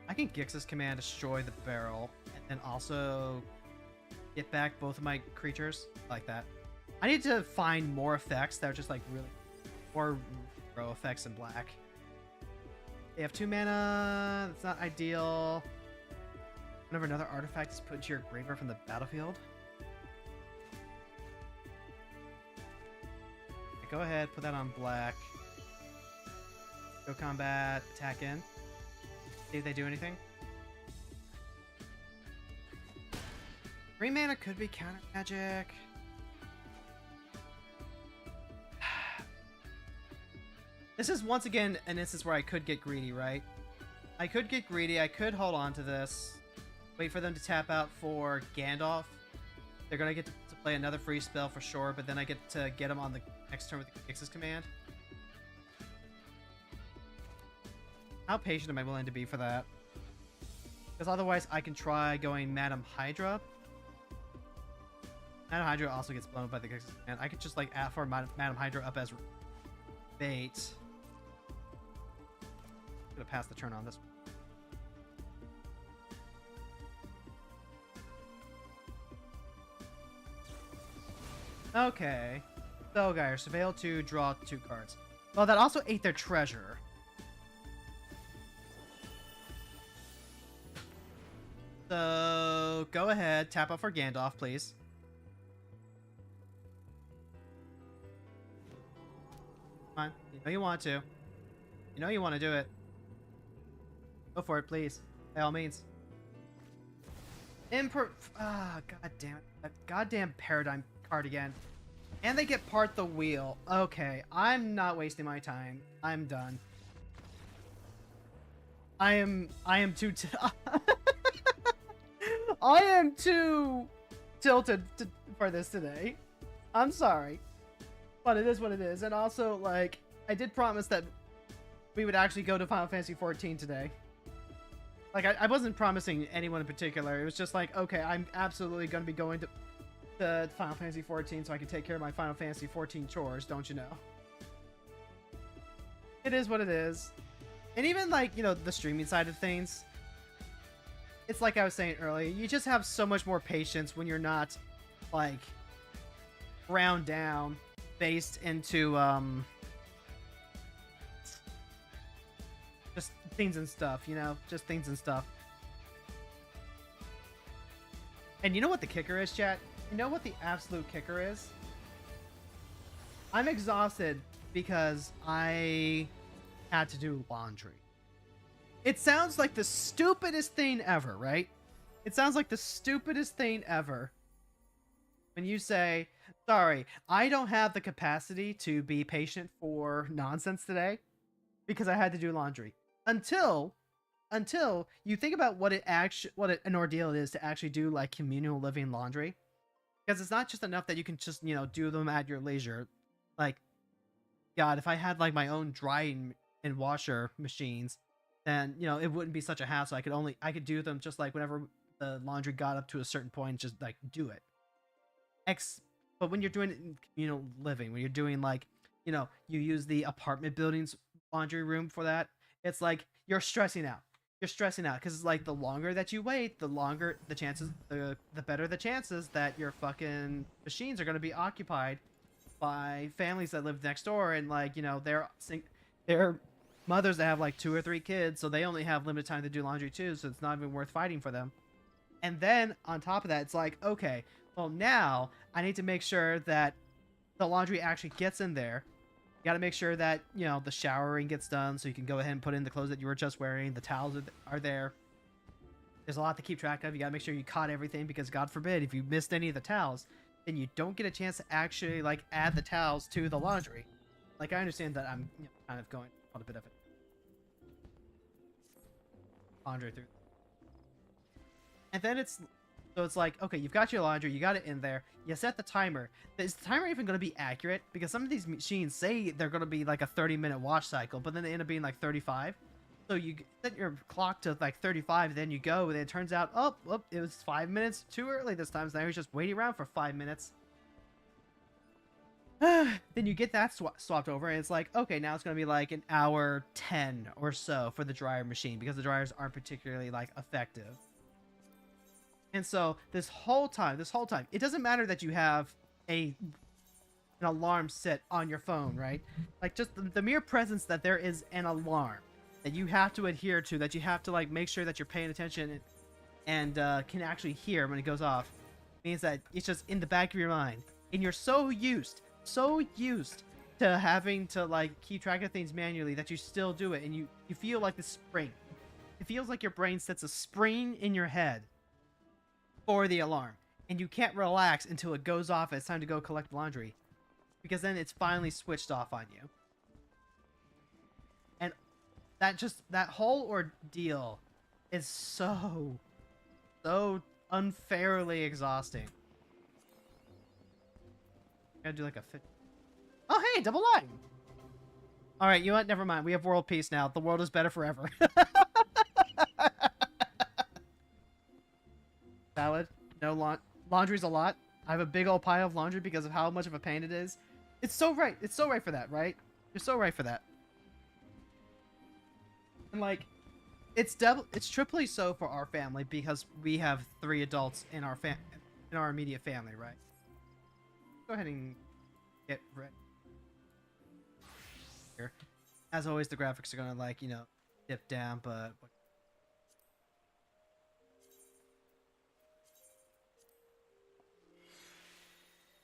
I can Gix's command, destroy the Barrel, and then also get back both of my creatures, like that. I need to find more effects that are just like really, more row effects in black. They have 2 mana, that's not ideal. Whenever another artifact is put into your graveyard from the battlefield. Okay, go ahead, put that on black. Go combat, attack in. See if they do anything. 3 mana could be counter magic. This is once again an instance where I could get greedy, right? I could get greedy. I could hold on to this. Wait for them to tap out for Gandalf. They're going to get to play another free spell for sure, but then I get to get them on the next turn with the Gix's command. How patient am I willing to be for that? Because otherwise I can try going Madam Hydra. Madam Hydra also gets blown up by the Gix's command. I could just like add for Madam Hydra up as bait. I'm gonna pass the turn on this one. Okay. So guys, Surveil 2, draw 2 cards. Well, that also ate their treasure. So go ahead, tap out for Gandalf, please. Come on, you know you want to. You know you want to do it. Go for it, please. By all means. God damn it. That goddamn Paradigm card again. And they get part the wheel. Okay, I'm not wasting my time. I'm done. I am too I am too tilted for this today. I'm sorry. But it is what it is. And also, like, I did promise that we would actually go to Final Fantasy XIV today. Like, I wasn't promising anyone in particular. It was just like, okay, I'm absolutely going to be going to Final Fantasy XIV so I can take care of my Final Fantasy XIV chores, don't you know? It is what it is. And even, like, you know, the streaming side of things, it's like I was saying earlier, you just have so much more patience when you're not, like, ground down, based into, just things and stuff, you know? Just things and stuff. And you know what the kicker is, chat? You know what the absolute kicker is? I'm exhausted because I had to do laundry. It sounds like the stupidest thing ever, right? It sounds like the stupidest thing ever when you say, sorry, I don't have the capacity to be patient for nonsense today because I had to do laundry. Until you think about what an ordeal it is to actually do like communal living laundry. Because it's not just enough that you can just, you know, do them at your leisure. Like, God, if I had like my own drying and washer machines, then, you know, it wouldn't be such a hassle. I could do them just like whenever the laundry got up to a certain point, just like do it. But when you're doing it in communal living, when you're doing like, you know, you use the apartment building's laundry room for that, it's like you're stressing out. you're stressing out because like the longer that you wait, the longer the chances, the better the chances that your fucking machines are going to be occupied by families that live next door, and like they're mothers that have like 2 or 3 kids, so they only have limited time to do laundry too, so it's not even worth fighting for them. And then on top of that, it's like, okay, well now I need to make sure that the laundry actually gets in there. You got to make sure that, the showering gets done so you can go ahead and put in the clothes that you were just wearing. The towels are there. There's a lot to keep track of. You got to make sure you caught everything because God forbid if you missed any of the towels, then you don't get a chance to actually like add the towels to the laundry. Like I understand that I'm kind of going on a bit of a laundry through. And then it's like, okay, you've got your laundry, you got it in there, you set the timer. Is the timer even going to be accurate? Because some of these machines say they're going to be like a 30-minute wash cycle, but then they end up being like 35. So you set your clock to like 35, then you go, and it turns out, oh, it was 5 minutes too early this time, so now you're just waiting around for 5 minutes. Then you get that swapped over, and it's like, okay, now it's going to be like an hour 10 or so for the dryer machine, because the dryers aren't particularly like effective. And so this whole time, it doesn't matter that you have an alarm set on your phone, right? Like just the mere presence that there is an alarm that you have to adhere to, that you have to like make sure that you're paying attention and can actually hear when it goes off, means that it's just in the back of your mind, and you're so used to having to like keep track of things manually that you still do it, and you feel like the spring. It feels like your brain sets a spring in your head for the alarm, and you can't relax until it goes off and it's time to go collect laundry, because then it's finally switched off on you. And that whole ordeal is so unfairly exhausting. Gotta do like a fit. Oh hey, double line. All right, you know what, never mind, we have world peace now. The world is better forever. Valid. No, laundry's a lot. I have a big old pile of laundry because of how much of a pain it is. It's so right. It's so right for that, right? You're so right for that. And like, it's triply so for our family because we have 3 adults in our immediate family, right? Go ahead and get ready. Here, as always, the graphics are gonna like dip down, but.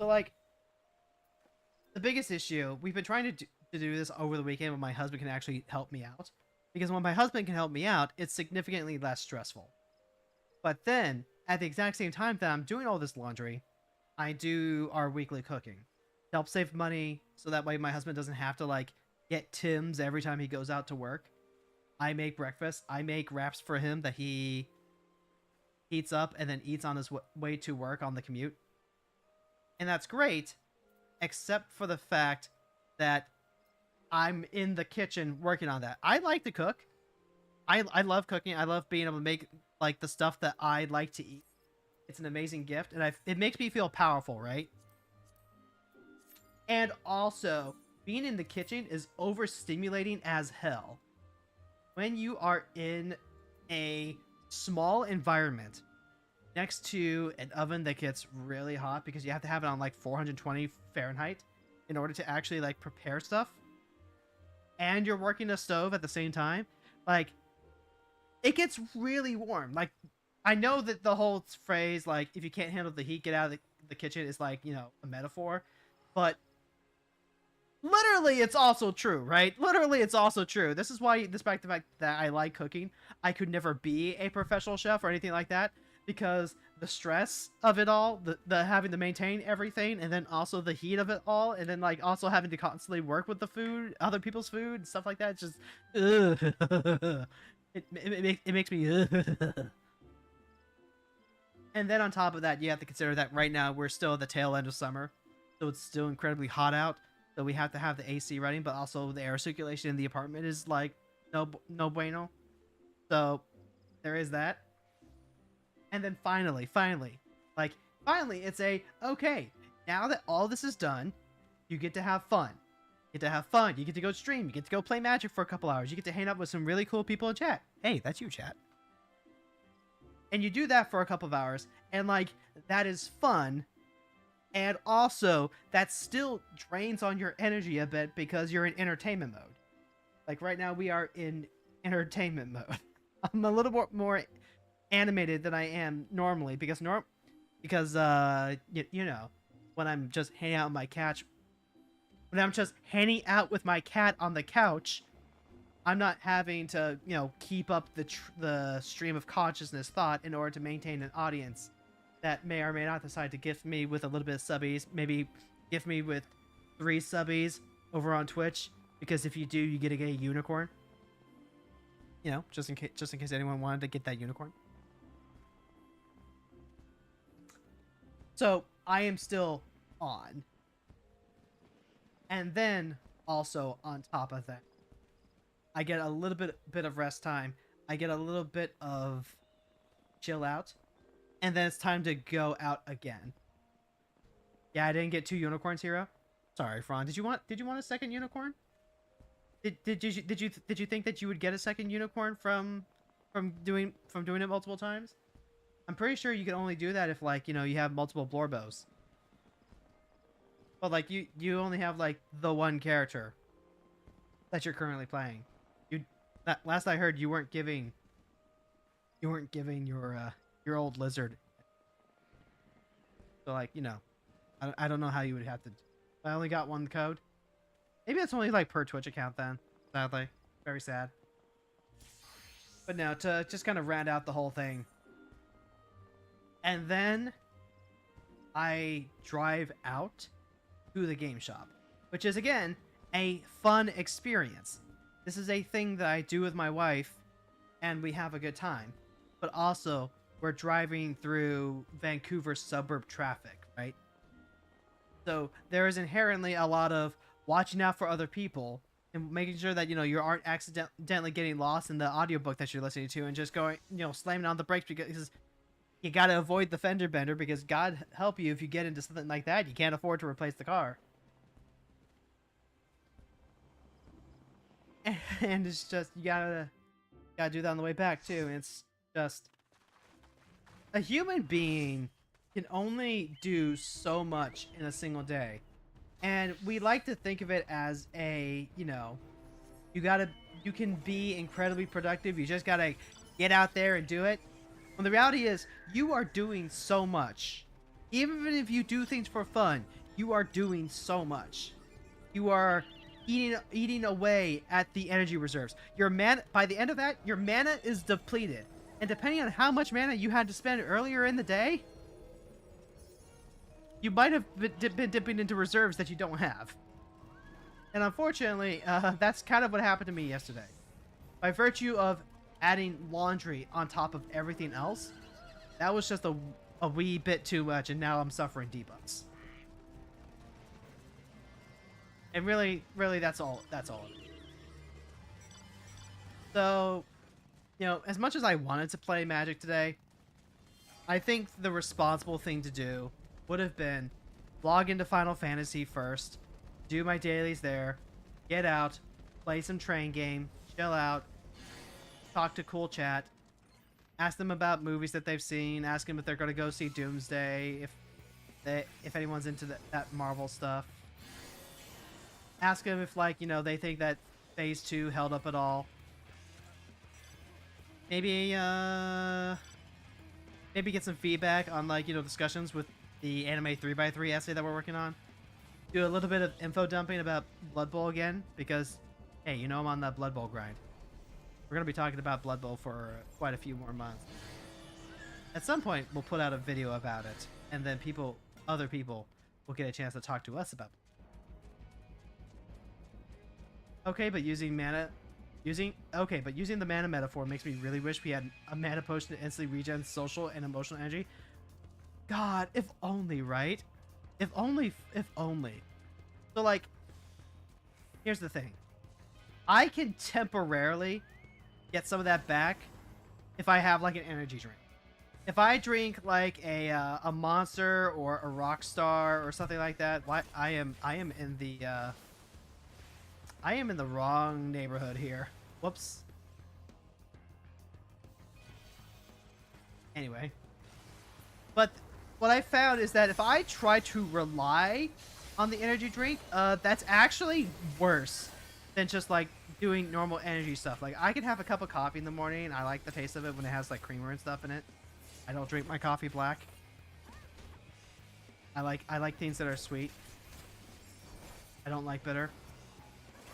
So, like, the biggest issue, we've been trying to do this over the weekend when my husband can actually help me out. Because when my husband can help me out, it's significantly less stressful. But then, at the exact same time that I'm doing all this laundry, I do our weekly cooking. To help save money, so that way my husband doesn't have to, like, get Tim's every time he goes out to work. I make breakfast. I make wraps for him that he heats up and then eats on his way to work on the commute. And that's great, except for the fact that I'm in the kitchen working on that. I like to cook. I love cooking. I love being able to make like the stuff that I like to eat. It's an amazing gift, and it makes me feel powerful, right? And also, being in the kitchen is overstimulating as hell. When you are in a small environment next to an oven that gets really hot, because you have to have it on like 420 Fahrenheit in order to actually like prepare stuff, and you're working a stove at the same time, like it gets really warm. Like, I know that the whole phrase like if you can't handle the heat, get out of the kitchen is like, a metaphor, but literally it's also true, right? Literally it's also true. This is why, despite the fact that I like cooking, I could never be a professional chef or anything like that, because the stress of it all, the having to maintain everything, and then also the heat of it all, and then like also having to constantly work with the food, other people's food and stuff like that, it's just it makes me And then on top of that, you have to consider that right now we're still at the tail end of summer, so it's still incredibly hot out, so we have to have the AC running, but also the air circulation in the apartment is like no bueno, so there is that. And then finally, it's okay, now that all this is done, you get to have fun. You get to have fun. You get to go stream. You get to go play Magic for a couple hours. You get to hang out with some really cool people in chat. Hey, that's you, chat. And you do that for a couple of hours, and like that is fun. And also, that still drains on your energy a bit because you're in entertainment mode. Like right now, we are in entertainment mode. I'm a little more animated than I am normally because you know, when I'm just hanging out with my cat, when I'm just hanging out with my cat on the couch, I'm not having to, you know, keep up the stream of consciousness thought in order to maintain an audience that may or may not decide to gift me with a little bit of subbies, maybe gift me with 3 subbies over on Twitch, because if you do, you get a unicorn. You know, just in case anyone wanted to get that unicorn. So I am still on. And then also on top of that, I get a little bit of rest time. I get a little bit of chill out. And then it's time to go out again. Yeah, I didn't get 2 unicorns, Hero. Sorry, Fran. Did you want a second unicorn? Did you think that you would get a second unicorn from doing it multiple times? I'm pretty sure you can only do that if, like, you know, you have multiple Blorbos. But like you only have like the one character that you're currently playing. Last I heard, you weren't giving your old lizard. So like, you know, I don't know how you would have to. I only got 1 code. Maybe it's only like per Twitch account then. Sadly, very sad. But no, to just kind of round out the whole thing. And then I drive out to the game shop, which is again a fun experience. This is a thing that I do with my wife, and we have a good time. But also, we're driving through Vancouver suburb traffic, right? So there is inherently a lot of watching out for other people and making sure that, you know, you aren't accidentally getting lost in the audiobook that you're listening to and just going, you know, slamming on the brakes because you got to avoid the fender bender, because God help you if you get into something like that, you can't afford to replace the car. And it's just, you gotta do that on the way back too. And it's just, a human being can only do so much in a single day. And we like to think of it as a, you know, you can be incredibly productive. You just gotta get out there and do it. When the reality is, you are doing so much. Even if you do things for fun, you are doing so much. You are eating away at the energy reserves. Your mana, by the end of that, your mana is depleted. And depending on how much mana you had to spend earlier in the day, you might have been dipping into reserves that you don't have. And unfortunately, that's kind of what happened to me yesterday. By virtue of adding laundry on top of everything else, that was just a wee bit too much, and now I'm suffering debuffs. And really, that's all. So, you know, as much as I wanted to play Magic today, I think the responsible thing to do would have been log into Final Fantasy first, do my dailies there, get out, play some train game, chill out, talk to cool chat, ask them about movies that they've seen, ask them if they're going to go see Doomsday, if anyone's into that Marvel stuff. Ask them if, like, you know, they think that Phase 2 held up at all. Maybe get some feedback on, like, you know, discussions with the anime 3x3 essay that we're working on. Do a little bit of info dumping about Blood Bowl again, because, hey, you know I'm on that Blood Bowl grind. We're going to be talking about Blood Bowl for quite a few more months. At some point, we'll put out a video about it, and then other people will get a chance to talk to us about it. Okay, but using the mana metaphor makes me really wish we had a mana potion to instantly regen social and emotional energy. God, if only, right? If only. So, like, here's the thing. I can temporarily get some of that back if I have, like, an energy drink. If I drink, like, a Monster or a Rockstar or something like that, I am in the I am in the wrong neighborhood here. Whoops. Anyway. But what I found is that if I try to rely on the energy drink, that's actually worse than just like doing normal energy stuff. Like I can have a cup of coffee in the morning and I like the taste of it when it has like creamer and stuff in it. I don't drink my coffee black. I like things that are sweet. I don't like bitter.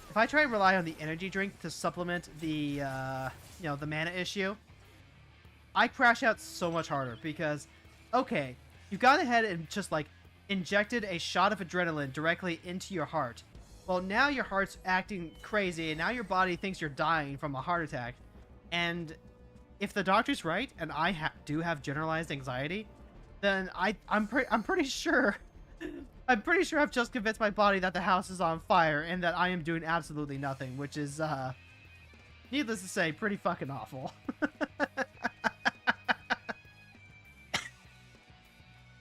If I try and rely on the energy drink to supplement the the mana issue, I crash out so much harder because okay, you've gone ahead and just like injected a shot of adrenaline directly into your heart. Well, now your heart's acting crazy and now your body thinks you're dying from a heart attack. And if the doctor's right and I do have generalized anxiety, then I'm pretty sure I've just convinced my body that the house is on fire and that I am doing absolutely nothing, which is needless to say pretty fucking awful.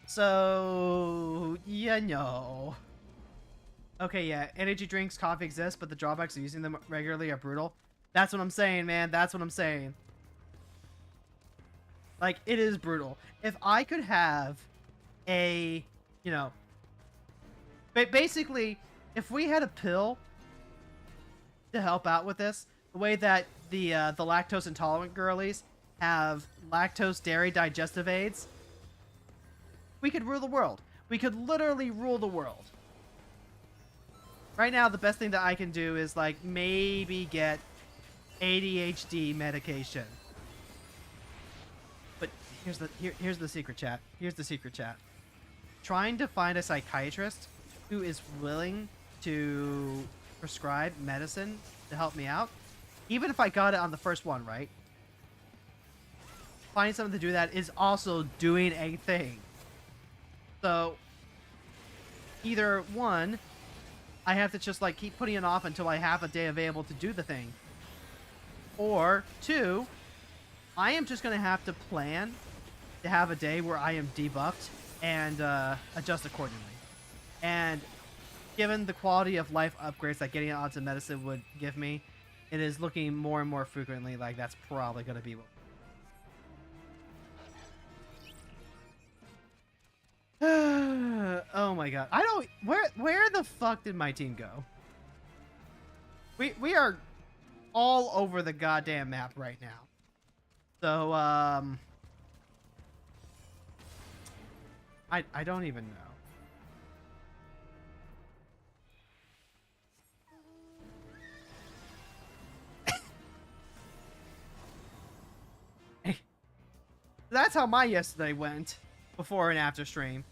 So, you know. Okay, yeah, energy drinks, coffee exist, but the drawbacks of using them regularly are brutal. That's what I'm saying, man. That's what I'm saying. Like, it is brutal. If I could have a, basically, if we had a pill to help out with this, the way that the lactose intolerant girlies have lactose dairy digestive aids, we could rule the world. We could literally rule the world. Right now, the best thing that I can do is, like, maybe get ADHD medication. But here's the secret, chat. Here's the secret, chat. Trying to find a psychiatrist who is willing to prescribe medicine to help me out, even if I got it on the first one, right? Finding someone to do that is also doing a thing. So, either one, I have to just like keep putting it off until I have a day available to do the thing. Or two, I am just going to have to plan to have a day where I am debuffed and adjust accordingly. And given the quality of life upgrades that getting onto medicine would give me, it is looking more and more frequently like that's probably going to be what. Oh my god. I don't where the fuck did my team go? We are all over the goddamn map right now. So I don't even know. That's how my yesterday went before and after stream.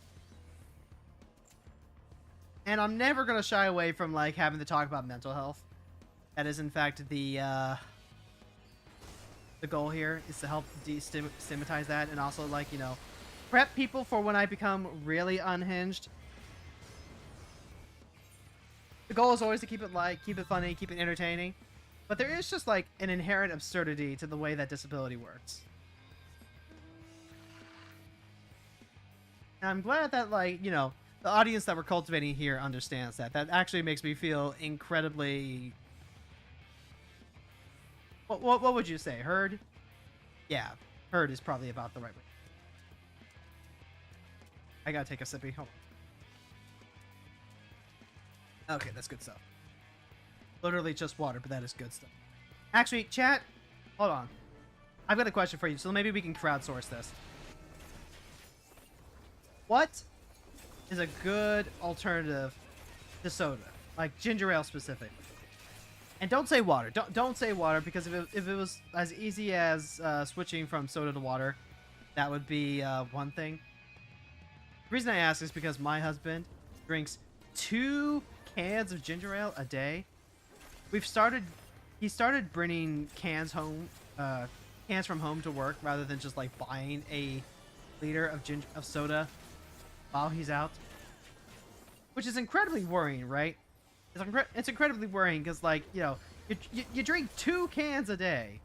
And I'm never going to shy away from like having to talk about mental health. That is in fact the goal here, is to help destigmatize that and also like, prep people for when I become really unhinged. The goal is always to keep it light, keep it funny, keep it entertaining. But there is just like an inherent absurdity to the way that disability works. And I'm glad that, like, the audience that we're cultivating here understands that. That actually makes me feel incredibly... What would you say? Heard? Yeah, heard is probably about the right way. I gotta take a sippy. Hold on. Okay, that's good stuff. Literally just water, but that is good stuff. Actually, chat, hold on. I've got a question for you, so maybe we can crowdsource this. What is a good alternative to soda, like ginger ale specific? And don't say water. Don't say water, because if it was as easy as switching from soda to water, that would be one thing. The reason I ask is because my husband drinks 2 cans of ginger ale a day. He started bringing cans from home to work rather than just like buying a liter of soda while he's out, which is incredibly worrying, right? It's incredibly worrying because, like, you drink 2 cans a day,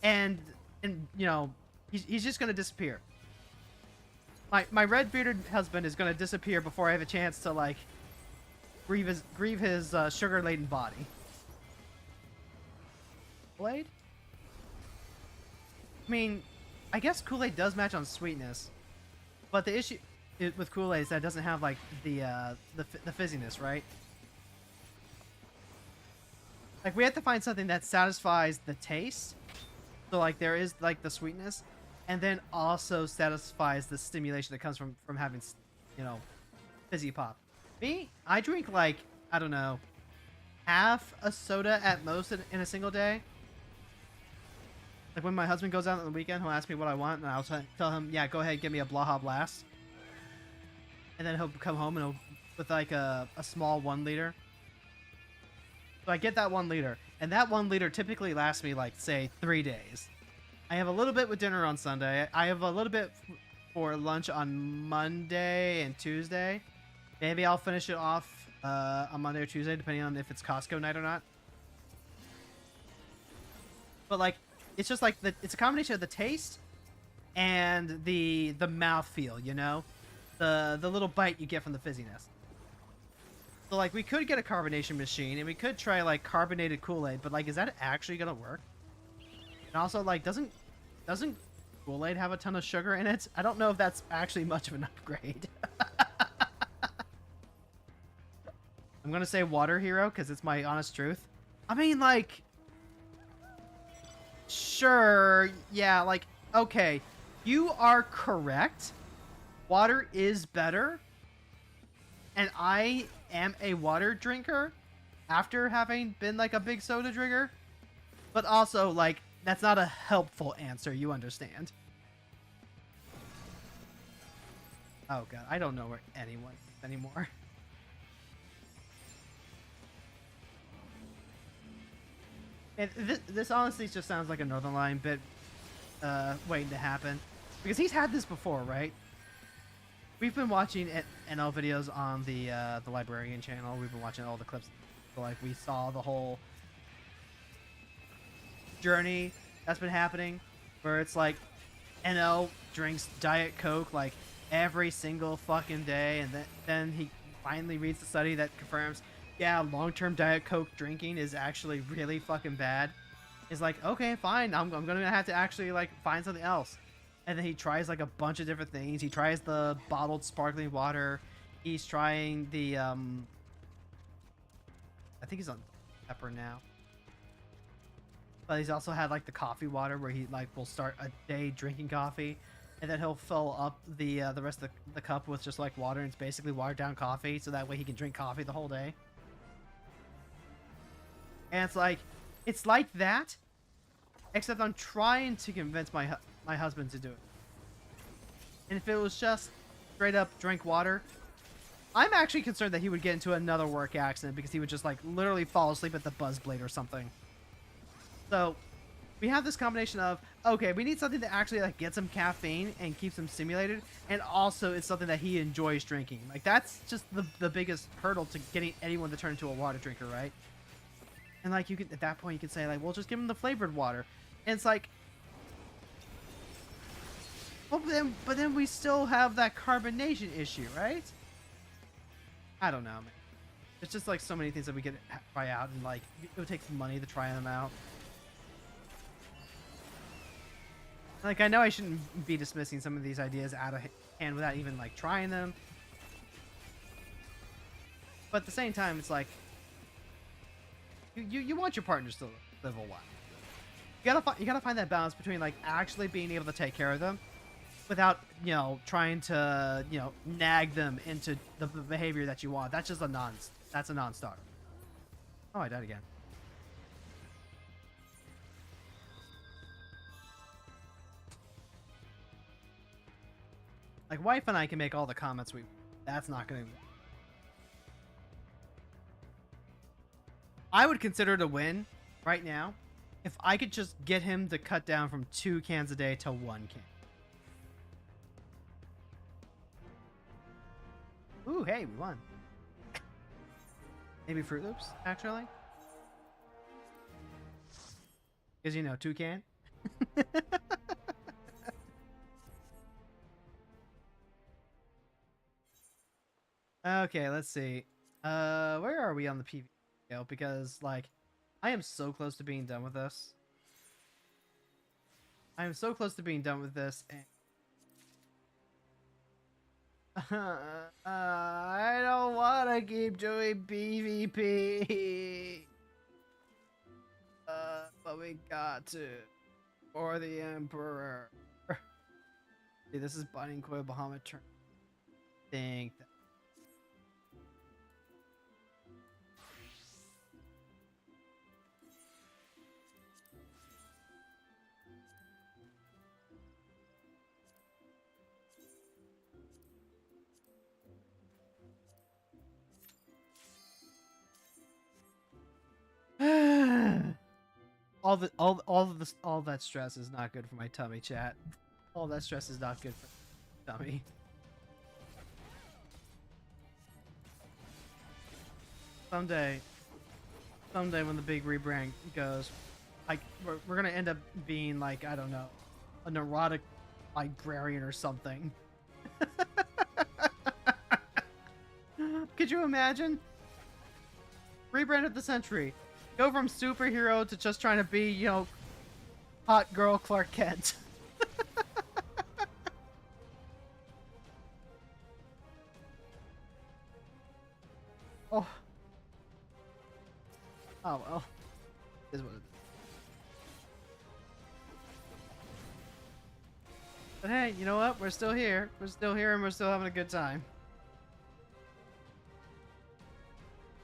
and he's just gonna disappear. My red bearded husband is gonna disappear before I have a chance to like grieve his sugar-laden body. Kool-Aid? I mean, I guess Kool-Aid does match on sweetness, but the issue with Kool-Aid is that it doesn't have like the fizziness, right? Like we have to find something that satisfies the taste, so like there is like the sweetness, and then also satisfies the stimulation that comes from having, you know, fizzy pop. Me, I drink like, I don't know, half a soda at most in a single day. Like when my husband goes out on the weekend, he'll ask me what I want, and I'll tell him, yeah, go ahead, give me a Blaha Blast. And then he'll come home and with like a small 1 liter. So I get that 1 liter, and that 1 liter typically lasts me like, say, 3 days. I have a little bit with dinner on Sunday. I have a little bit for lunch on Monday and Tuesday. Maybe I'll finish it off on Monday or Tuesday, depending on if it's Costco night or not. But like, it's just like it's a combination of the taste and the mouthfeel, you know, the little bite you get from the fizziness. So like, we could get a carbonation machine and we could try like carbonated Kool-Aid, but like, is that actually gonna work? And also, like, doesn't Kool-Aid have a ton of sugar in it? I don't know if that's actually much of an upgrade. I'm gonna say water hero because it's my honest truth. I mean, like, sure, yeah, like, okay, you are correct. Water is better, and I am a water drinker after having been like a big soda drinker, but also like that's not a helpful answer, you understand. Oh god, I don't know where anyone is anymore. And this honestly just sounds like a Northern Line bit waiting to happen, because he's had this before, right? We've been watching NL videos on the Librarian channel. We've been watching all the clips. So, like, we saw the whole journey that's been happening, where it's like NL drinks Diet Coke like every single fucking day, and then he finally reads the study that confirms, yeah, long-term Diet Coke drinking is actually really fucking bad. It's like, okay, fine, I'm gonna have to actually like find something else. And then he tries like a bunch of different things. He tries the bottled sparkling water. He's trying the I think he's on pepper now. But he's also had like the coffee water, where he like will start a day drinking coffee, and then he'll fill up the rest of the cup with just like water, and it's basically watered down coffee, so that way he can drink coffee the whole day. And it's like that, except I'm trying to convince my husband to do it. And if it was just straight up drink water, I'm actually concerned that he would get into another work accident, because he would just like literally fall asleep at the buzz blade or something. So we have this combination of, okay, we need something that actually like gets him caffeine and keeps him stimulated, and also it's something that he enjoys drinking. Like, that's just the biggest hurdle to getting anyone to turn into a water drinker, right? And like, you could, at that point, you could say like, well, just give him the flavored water. And it's like, well, but then we still have that carbonation issue, right? I don't know, man. It's just like so many things that we could try out, and like, it would take some money to try them out. Like, I know I shouldn't be dismissing some of these ideas out of hand without even like trying them, but at the same time, it's like, you want your partners to live a while. You gotta find that balance between like actually being able to take care of them, without, you know, trying to, you know, nag them into the behavior that you want. That's just that's a non-starter. Oh, I died again. Like, wife and I can make all the comments that's not gonna... I would consider it a win right now if I could just get him to cut down from 2 cans a day to 1 can. Ooh, hey, we won. Maybe Fruit Loops, actually. Because, you know, 2 can. Okay, let's see. Where are we on the PvP scale? Because like, I am so close to being done with this. I am so close to being done with this, and I don't want to keep doing PvP. But we got to. For the Emperor. See, this is Binding Coil Bahamut turn. Think that. All that stress is not good for my tummy, chat. All that stress is not good for my tummy. Someday when the big rebrand goes, like we're gonna end up being like, I don't know, a neurotic librarian or something. Could you imagine? Rebrand of the century. Go from superhero to just trying to be, you know, hot girl Clark Kent. Oh. Oh well. It is what it is. But hey, you know what? We're still here. We're still here and we're still having a good time.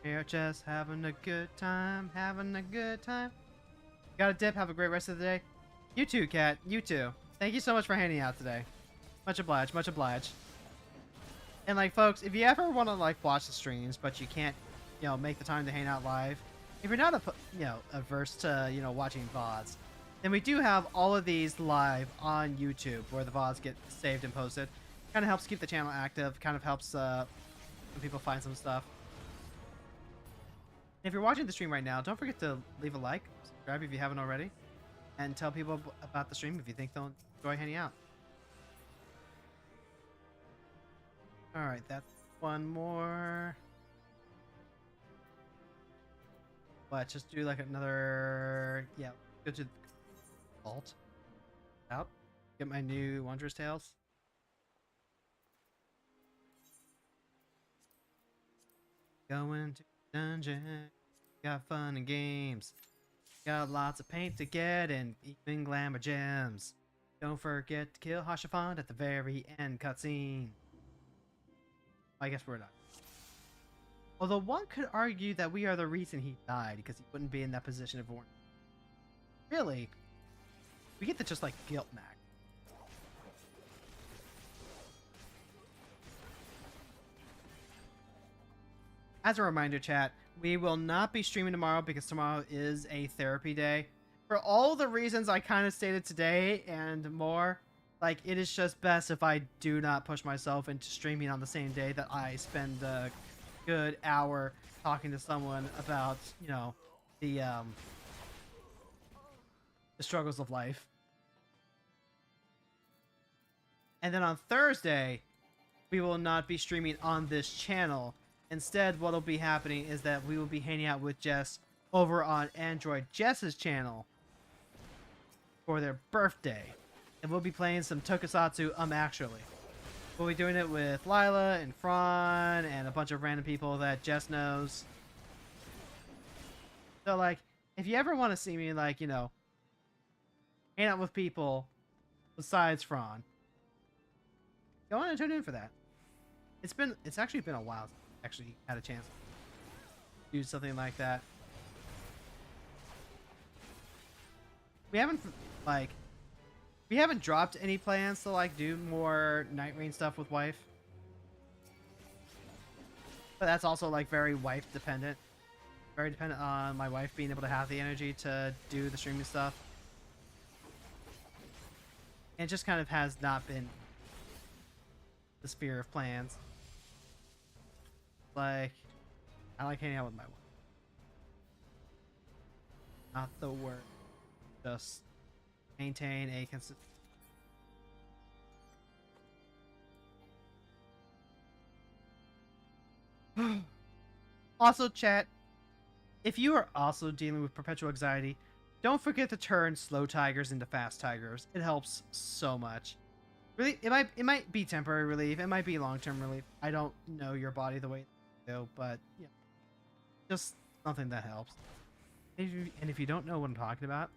We're just having a good time, having a good time. Got a dip, have a great rest of the day. You too, Kat. You too. Thank you so much for hanging out today. Much obliged, much obliged. And like, folks, if you ever want to like watch the streams, but you can't, you know, make the time to hang out live, if you're not, averse to, you know, watching VODs, then we do have all of these live on YouTube where the VODs get saved and posted. Kind of helps keep the channel active. Kind of helps when people find some stuff. If you're watching the stream right now, don't forget to leave a like, subscribe if you haven't already, and tell people about the stream if you think they'll enjoy hanging out. Alright, that's one more. But just do like another... Yeah, go to the vault. Out. Get my new Wondrous Tales. Going to the dungeon. Got fun and games. Got lots of paint to get and even glamour gems. Don't forget to kill Hashafand at the very end cutscene. I guess we're not. Although one could argue that we are the reason he died, because he wouldn't be in that position if we weren't. Really? We get to just like guilt Mac. As a reminder, chat, we will not be streaming tomorrow because tomorrow is a therapy day. For all the reasons I kind of stated today and more, like, it is just best if I do not push myself into streaming on the same day that I spend a good hour talking to someone about, you know, the struggles of life. And then on Thursday, we will not be streaming on this channel. Instead, what will be happening is that we will be hanging out with Jess over on Android Jess's channel for their birthday. And we'll be playing some Tokusatsu actually. We'll be doing it with Lila and Fran and a bunch of random people that Jess knows. So, like, if you ever want to see me, like, you know, hang out with people besides Fran, go on and tune in for that. It's actually been a while since I actually had a chance to do something like that. We haven't, like, we haven't dropped any plans to, like, do more Night Rain stuff with wife. But that's also, like, very wife dependent. Very dependent on my wife being able to have the energy to do the streaming stuff. And it just kind of has not been the sphere of plans. Like, I like hanging out with my wife. Not the word. Just maintain a consistent. Also, chat, if you are also dealing with perpetual anxiety, don't forget to turn slow tigers into fast tigers. It helps so much. Really, it might be temporary relief. It might be long-term relief. I don't know your body the way you do, but yeah, just something that helps. And if you don't know what I'm talking about,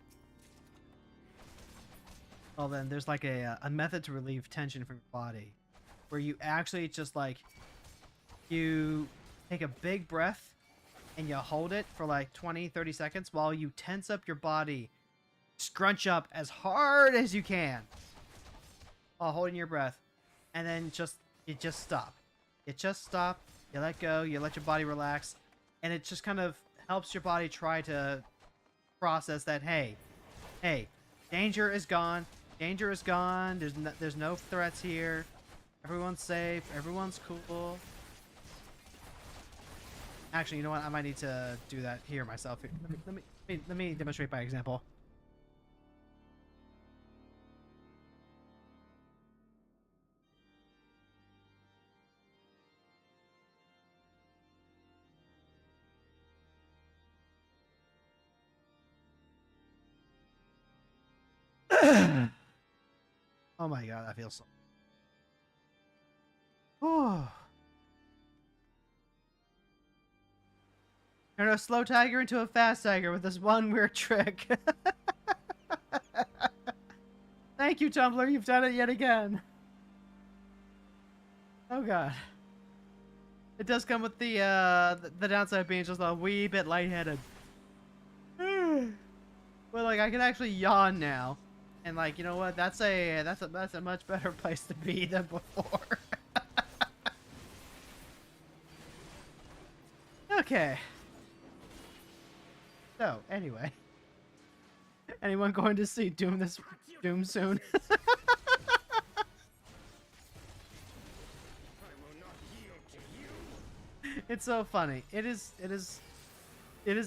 well then there's like a method to relieve tension from your body, where you actually just like you take a big breath and you hold it for like 20-30 seconds while you tense up your body, scrunch up as hard as you can while holding your breath, and then you just stop. You just stop, you let go, you let your body relax, and it just kind of helps your body try to process that, hey, danger is gone, there's no threats here, everyone's safe, everyone's cool. Actually, you know what? I might need to do that here myself. Let me demonstrate by example. Oh my god, that feels so. Oh. Turn a slow tiger into a fast tiger with this one weird trick. Thank you, Tumblr. You've done it yet again. Oh god. It does come with the downside of being just a wee bit lightheaded. But like I can actually yawn now. And like, you know what? That's a much better place to be than before. Okay. So, anyway. Anyone going to see Doom soon? It's so funny. It is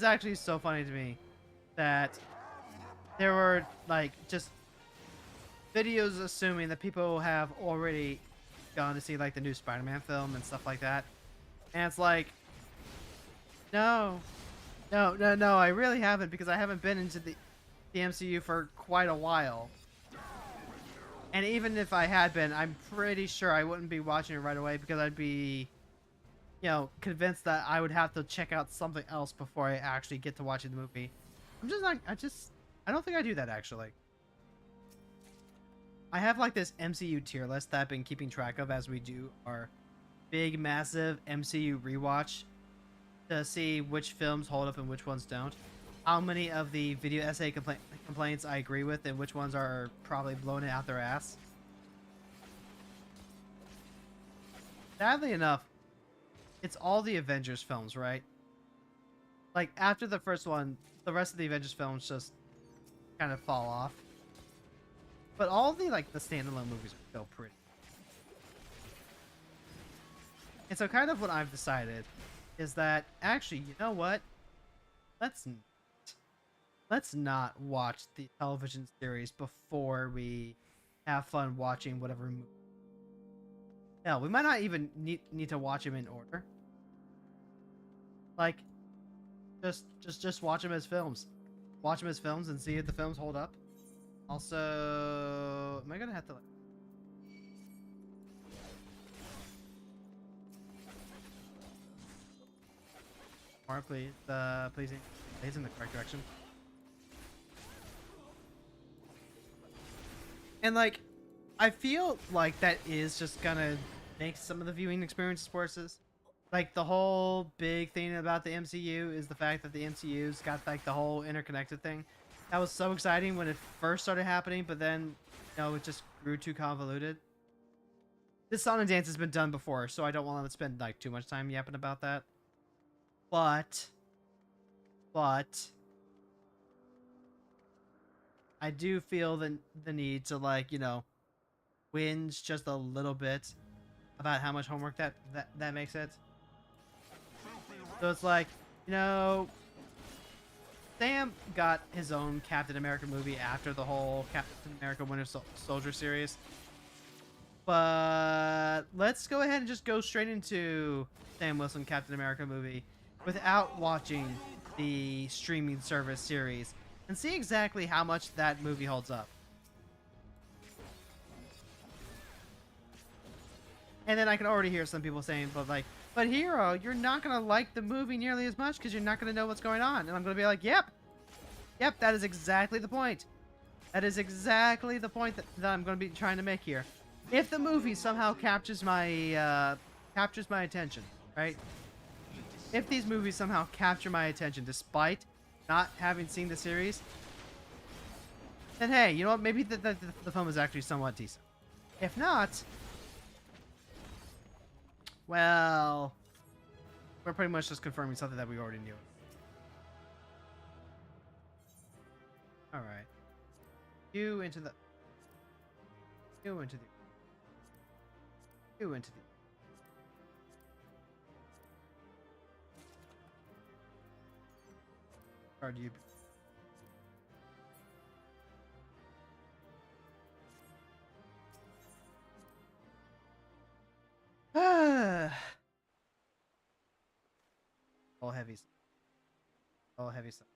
actually so funny to me that there were like just videos assuming that people have already gone to see like the new Spider-Man film and stuff like that. And it's like, no, I really haven't, because I haven't been into the MCU for quite a while. And even if I had been, I'm pretty sure I wouldn't be watching it right away, because I'd be, you know, convinced that I would have to check out something else before I actually get to watching the movie. I'm just not, I don't think I do that actually. I have like this MCU tier list that I've been keeping track of as we do our big, massive MCU rewatch to see which films hold up and which ones don't. How many of the video essay complaints I agree with and which ones are probably blowing it out their ass. Sadly enough, it's all the Avengers films, right? Like, after the first one, the rest of the Avengers films just kind of fall off. But all the, like, the standalone movies are still pretty. And so kind of what I've decided is that, actually, you know what? Let's not watch the television series before we have fun watching whatever movie. Hell, we might not even need to watch them in order. Like, just watch them as films. Watch them as films and see if the films hold up. Also, am I gonna have to like... More, please, please in the correct direction. And like, I feel like that is just gonna make some of the viewing experiences worse. Like, the whole big thing about the MCU is the fact that the MCU's got like the whole interconnected thing. That was so exciting when it first started happening, but then, you know, it just grew too convoluted. This song and dance has been done before, so I don't want to spend like too much time yapping about that. But I do feel the need to, like, you know, whinge just a little bit about how much homework that makes it. So it's like, you know, Sam got his own Captain America movie after the whole Captain America Winter Soldier series. But let's go ahead and just go straight into Sam Wilson Captain America movie. without watching the streaming service series and see exactly how much that movie holds up. And then I can already hear some people saying, but Hero, you're not going to like the movie nearly as much because you're not going to know what's going on. And I'm going to be like, yep, that is exactly the point. That is exactly the point that I'm going to be trying to make here. If the movie somehow captures my attention, right? If these movies somehow capture my attention despite not having seen the series, then hey, you know what? Maybe the film is actually somewhat decent. If not, well, we're pretty much just confirming something that we already knew. All right. You into the. Or do you? All heavy. All heavy stuff.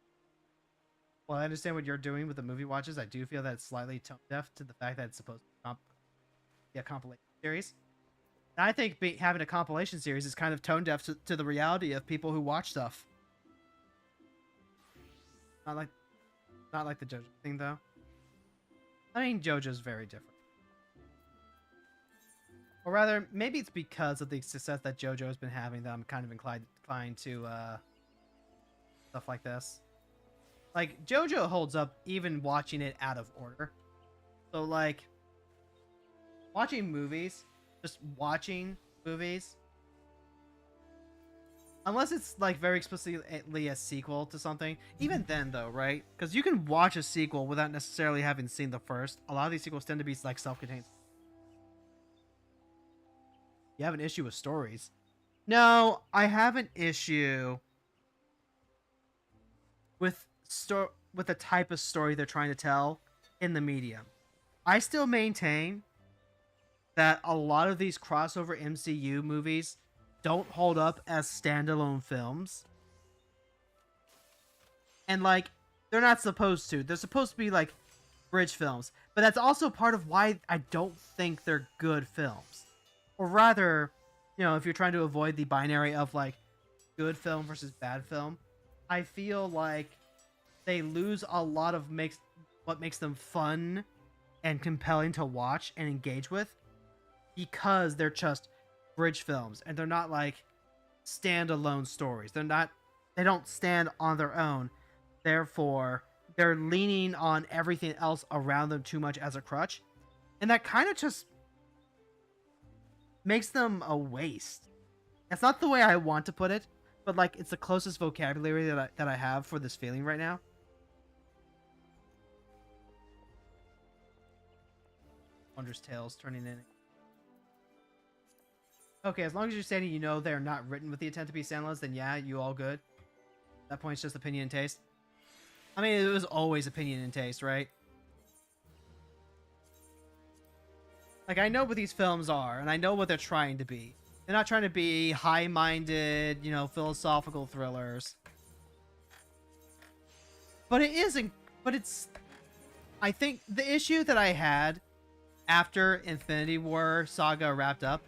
Well, I understand what you're doing with the movie watches. I do feel that it's slightly tone deaf to the fact that it's supposed to be a compilation series. And I think having a compilation series is kind of tone deaf to the reality of people who watch stuff. Not like the JoJo thing, though. I mean, JoJo's very different. Or rather, maybe it's because of the success that JoJo has been having that I'm kind of inclined to stuff like this. Like, JoJo holds up even watching it out of order. So, like, just watching movies, unless it's, like, very explicitly a sequel to something, even then, though, right? Because you can watch a sequel without necessarily having seen the first. A lot of these sequels tend to be, like, self-contained. You have an issue with stories? No, I have an issue with the type of story they're trying to tell in the medium. I still maintain that a lot of these crossover MCU movies don't hold up as standalone films. And, like, they're not supposed to. They're supposed to be, like, bridge films. But that's also part of why I don't think they're good films. Or rather, you know, if you're trying to avoid the binary of, like, good film versus bad film, I feel like they lose a lot of what makes them fun and compelling to watch and engage with because they're just bridge films and they're not, like, standalone stories. They don't stand on their own. Therefore, they're leaning on everything else around them too much as a crutch. And that kind of just makes them a waste. That's not the way I want to put it, but, like, it's the closest vocabulary that I have for this feeling right now. Wondrous Tales turning in. Okay, as long as you're saying you know they're not written with the intent to be standalones, then yeah, you all good. At that point, it's just opinion and taste. I mean, it was always opinion and taste, right? Like, I know what these films are, and I know what they're trying to be. They're not trying to be high-minded, you know, philosophical thrillers. But it isn't. But it's. I think the issue that I had after Infinity War Saga wrapped up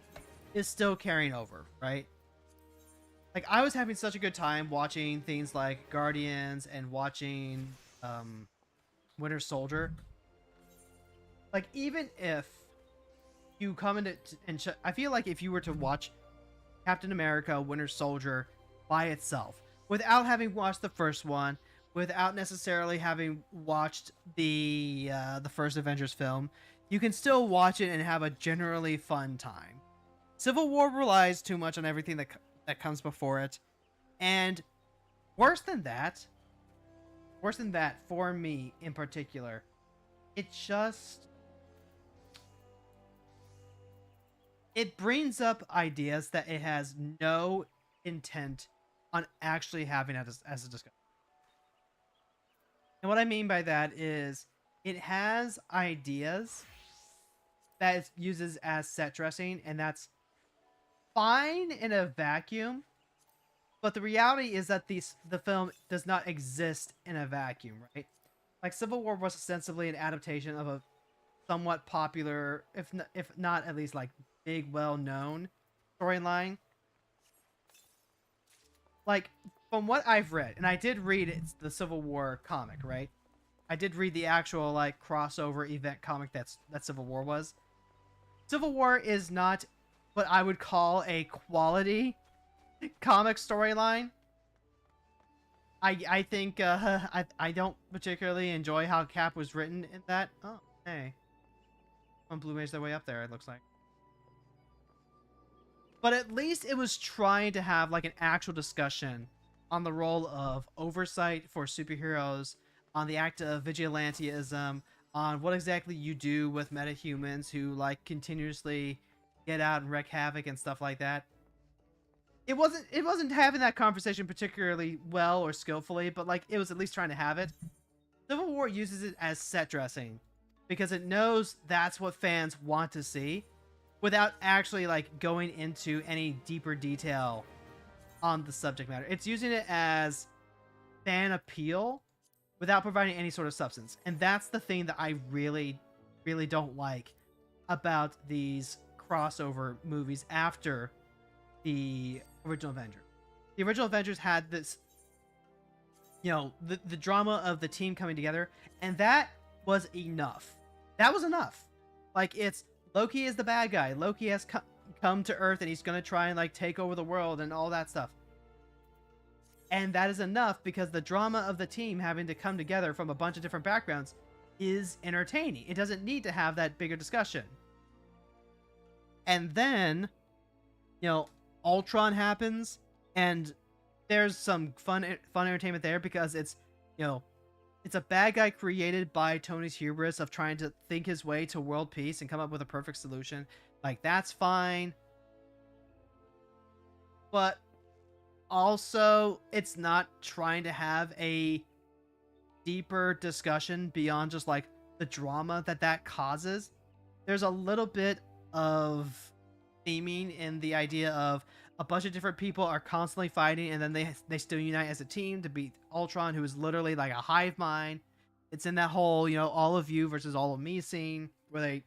is still carrying over, right? Like, I was having such a good time watching things like Guardians and watching Winter Soldier. Like, even if you come into I feel like if you were to watch Captain America Winter Soldier by itself without having watched the first one, without necessarily having watched the first Avengers film, you can still watch it and have a generally fun time. Civil War relies too much on everything that comes before it, and worse than that for me in particular, it brings up ideas that it has no intent on actually having as a discussion. And what I mean by that is it has ideas that it uses as set dressing, and that's fine in a vacuum. But the reality is that the film does not exist in a vacuum, right? Like Civil War was ostensibly an adaptation of a somewhat popular, if not at least like big, well-known storyline. Like from what I've read, and I did read it's the Civil War comic, right? I did read the actual like crossover event comic that Civil War was. Civil War is not what I would call a quality comic storyline. I think I don't particularly enjoy how Cap was written in that. Oh, hey. One Blue Mage their way up there, it looks like. But at least it was trying to have like an actual discussion on the role of oversight for superheroes, on the act of vigilantism, on what exactly you do with metahumans who like continuously get out and wreak havoc and stuff like that. It wasn't having that conversation particularly well or skillfully, but like it was at least trying to have it. Civil War uses it as set dressing because it knows that's what fans want to see without actually like going into any deeper detail on the subject matter. It's using it as fan appeal without providing any sort of substance. And that's the thing that I really, really don't like about these crossover movies after the original Avengers. The original Avengers had this, you know, the drama of the team coming together, and that was enough. That was enough. Like, it's Loki is the bad guy. Loki has come to Earth, and he's going to try and, like, take over the world and all that stuff. And that is enough because the drama of the team having to come together from a bunch of different backgrounds is entertaining. It doesn't need to have that bigger discussion. And then, you know, Ultron happens, and there's some fun entertainment there because it's, you know, it's a bad guy created by Tony's hubris of trying to think his way to world peace and come up with a perfect solution. Like, that's fine. But also, it's not trying to have a deeper discussion beyond just, like, the drama that causes. There's a little bit of theming in the idea of a bunch of different people are constantly fighting, and then they still unite as a team to beat Ultron, who is literally like a hive mind. It's in that whole, you know, all of you versus all of me scene where they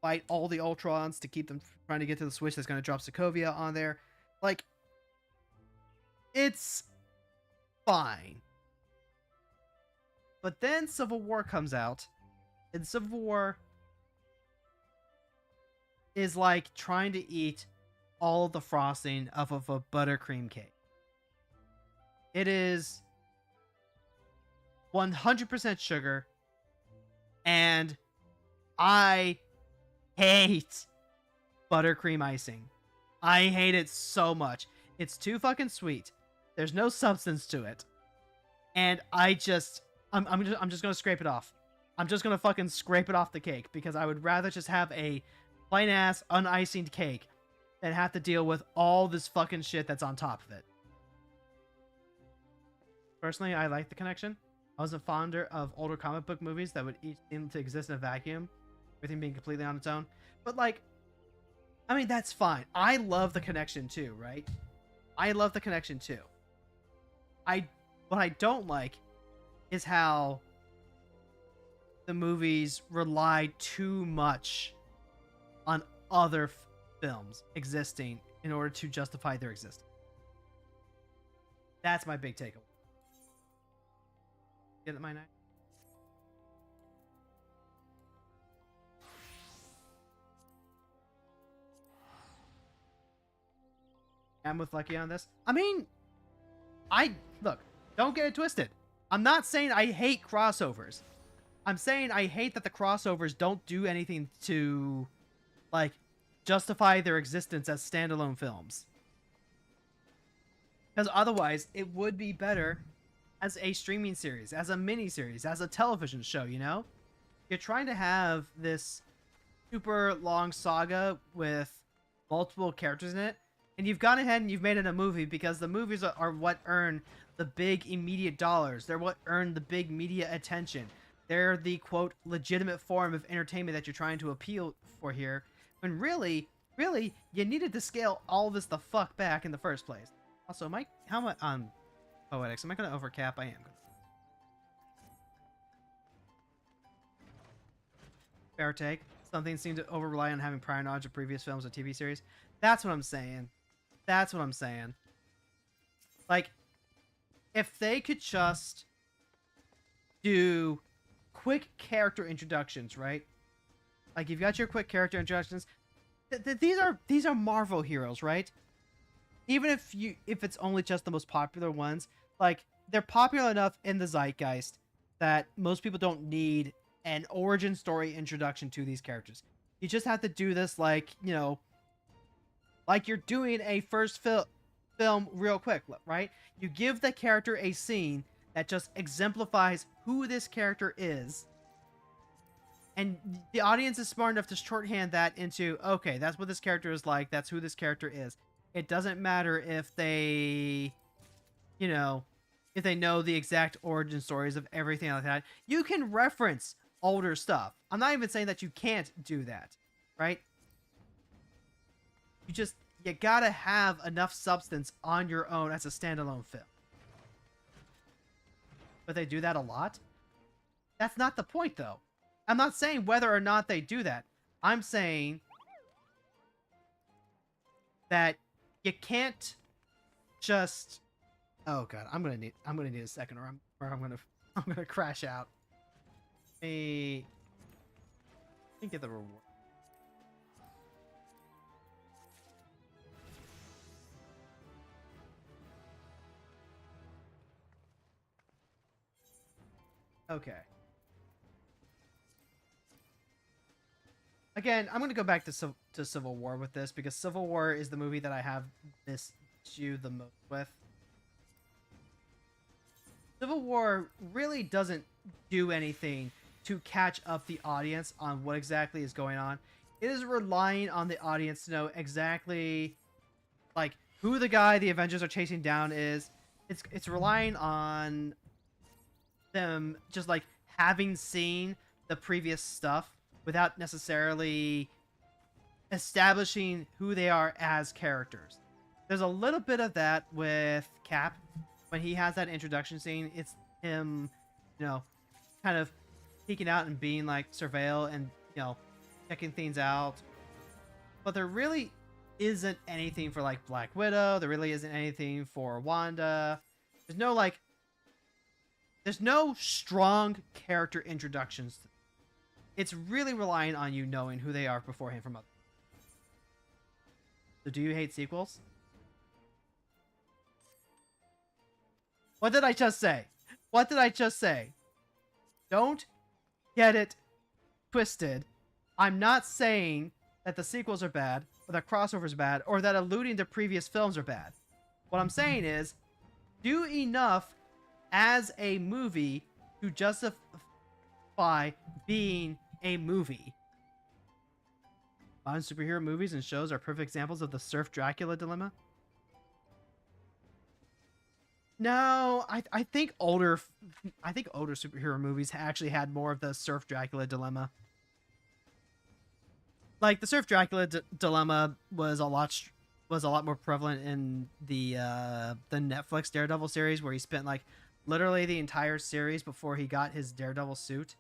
fight all the Ultrons to keep them trying to get to the switch that's going to drop Sokovia on there. Like, it's fine. But then Civil War comes out, and Civil War is like trying to eat all of the frosting off of a buttercream cake. It is 100% sugar, and I hate buttercream icing. I hate it so much. It's too fucking sweet. There's no substance to it, and I'm just gonna scrape it off. I'm just gonna fucking scrape it off the cake because I would rather just have a plain ass unicinged cake and have to deal with all this fucking shit that's on top of it. Personally, I like the connection. I was a fonder of older comic book movies that would each seem to exist in a vacuum, everything being completely on its own. But like, I mean, that's fine. I love the connection too, right? I love the connection too. What I don't like is how the movies rely too much on other films existing in order to justify their existence. That's my big takeaway. Get it, my night? I'm with Lucky on this. I mean, look, don't get it twisted. I'm not saying I hate crossovers. I'm saying I hate that the crossovers don't do anything to, like, justify their existence as standalone films. Because otherwise, it would be better as a streaming series, as a mini-series, as a television show, you know? You're trying to have this super long saga with multiple characters in it, and you've gone ahead and you've made it a movie because the movies are what earn the big immediate dollars. They're what earn the big media attention. They're the, quote, legitimate form of entertainment that you're trying to appeal for here. When really, you needed to scale all this the fuck back in the first place. Also, Mike, how much on Poetics? Am I going to overcap? I am. Fair take. Something seemed to over rely on having prior knowledge of previous films or TV series. That's what I'm saying. That's what I'm saying. Like, if they could just do quick character introductions, right? Like, you've got your quick character introductions. These are Marvel heroes, right? Even if it's only just the most popular ones, like, they're popular enough in the zeitgeist that most people don't need an origin story introduction to these characters. You just have to do this like, you know, like you're doing a first film real quick, right? You give the character a scene that just exemplifies who this character is. And the audience is smart enough to shorthand that into, okay, that's what this character is like. That's who this character is. It doesn't matter if they, you know, if they know the exact origin stories of everything like that. You can reference older stuff. I'm not even saying that you can't do that, right? You gotta have enough substance on your own as a standalone film. But they do that a lot. That's not the point, though. I'm not saying whether or not they do that. I'm saying that you can't just. Oh god, I'm gonna need a second, or I'm gonna crash out. I can get the reward. Okay. Again, I'm going to go back to Civil War with this, because Civil War is the movie that I have this issue the most with. Civil War really doesn't do anything to catch up the audience on what exactly is going on. It is relying on the audience to know exactly, like, who the guy the Avengers are chasing down is. It's relying on them just, like, having seen the previous stuff without necessarily establishing who they are as characters. There's a little bit of that with Cap. When he has that introduction scene, it's him, you know, kind of peeking out and being like surveil and, you know, checking things out. But there really isn't anything for like Black Widow. There really isn't anything for Wanda. There's no strong character introductions. It's really relying on you knowing who they are beforehand from others. So do you hate sequels? What did I just say? What did I just say? Don't get it twisted. I'm not saying that the sequels are bad, or that crossovers are bad, or that alluding to previous films are bad. What I'm saying is, do enough as a movie to justify being a movie. Modern superhero movies and shows are perfect examples of the Surf Dracula dilemma. No, I think older superhero movies actually had more of the Surf Dracula dilemma. Like, the Surf Dracula dilemma was a lot more prevalent in the Netflix Daredevil series, where he spent like literally the entire series before he got his Daredevil suit.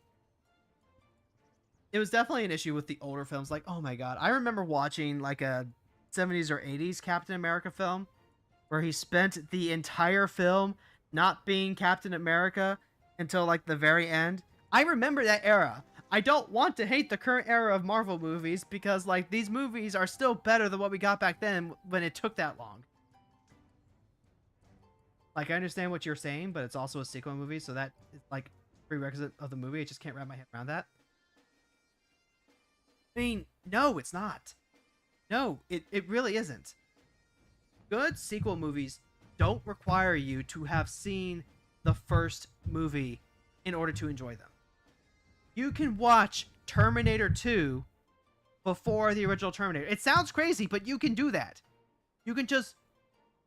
It was definitely an issue with the older films. Like, oh my god, I remember watching like a 70s or 80s Captain America film where he spent the entire film not being Captain America until like the very end. I remember that era. I don't want to hate the current era of Marvel movies, because like these movies are still better than what we got back then when it took that long. Like, I understand what you're saying, but it's also a sequel movie, so that is like prerequisite of the movie. I just can't wrap my head around that. I mean, no, it's not. No, it really isn't. Good sequel movies don't require you to have seen the first movie in order to enjoy them. You can watch Terminator 2 before the original Terminator. It sounds crazy, but you can do that. You can just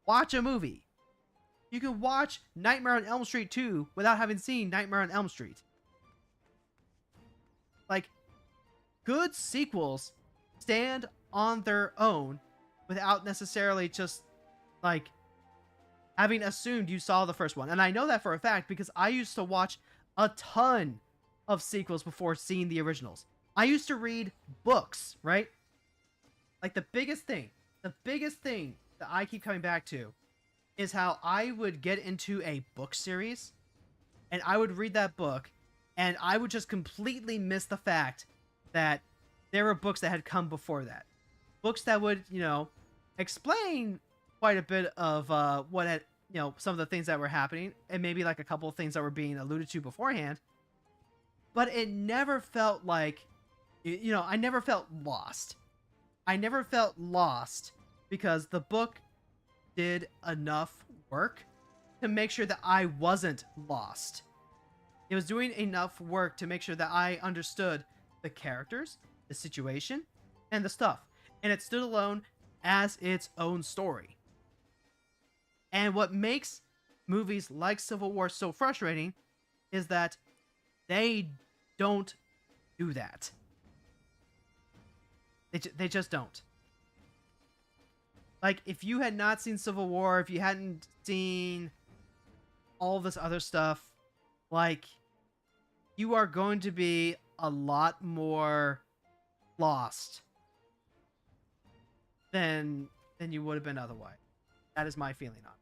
watch a movie. You can watch Nightmare on Elm Street 2 without having seen Nightmare on Elm Street. Like, good sequels stand on their own without necessarily just, like, having assumed you saw the first one. And I know that for a fact because I used to watch a ton of sequels before seeing the originals. I used to read books, right? Like the biggest thing that I keep coming back to is how I would get into a book series and I would read that book and I would just completely miss the fact that there were books that had come before that. Books that would, explain quite a bit of what had, some of the things that were happening and maybe like a couple of things that were being alluded to beforehand. But it never felt like, I never felt lost. I never felt lost because the book did enough work to make sure that I wasn't lost. It was doing enough work to make sure that I understood the characters, the situation, and the stuff. And it stood alone as its own story. And what makes movies like Civil War so frustrating is that they don't do that. They just don't. Like, if you had not seen Civil War, if you hadn't seen all this other stuff, like, you are going to be a lot more lost than you would have been otherwise. That is my feeling on it.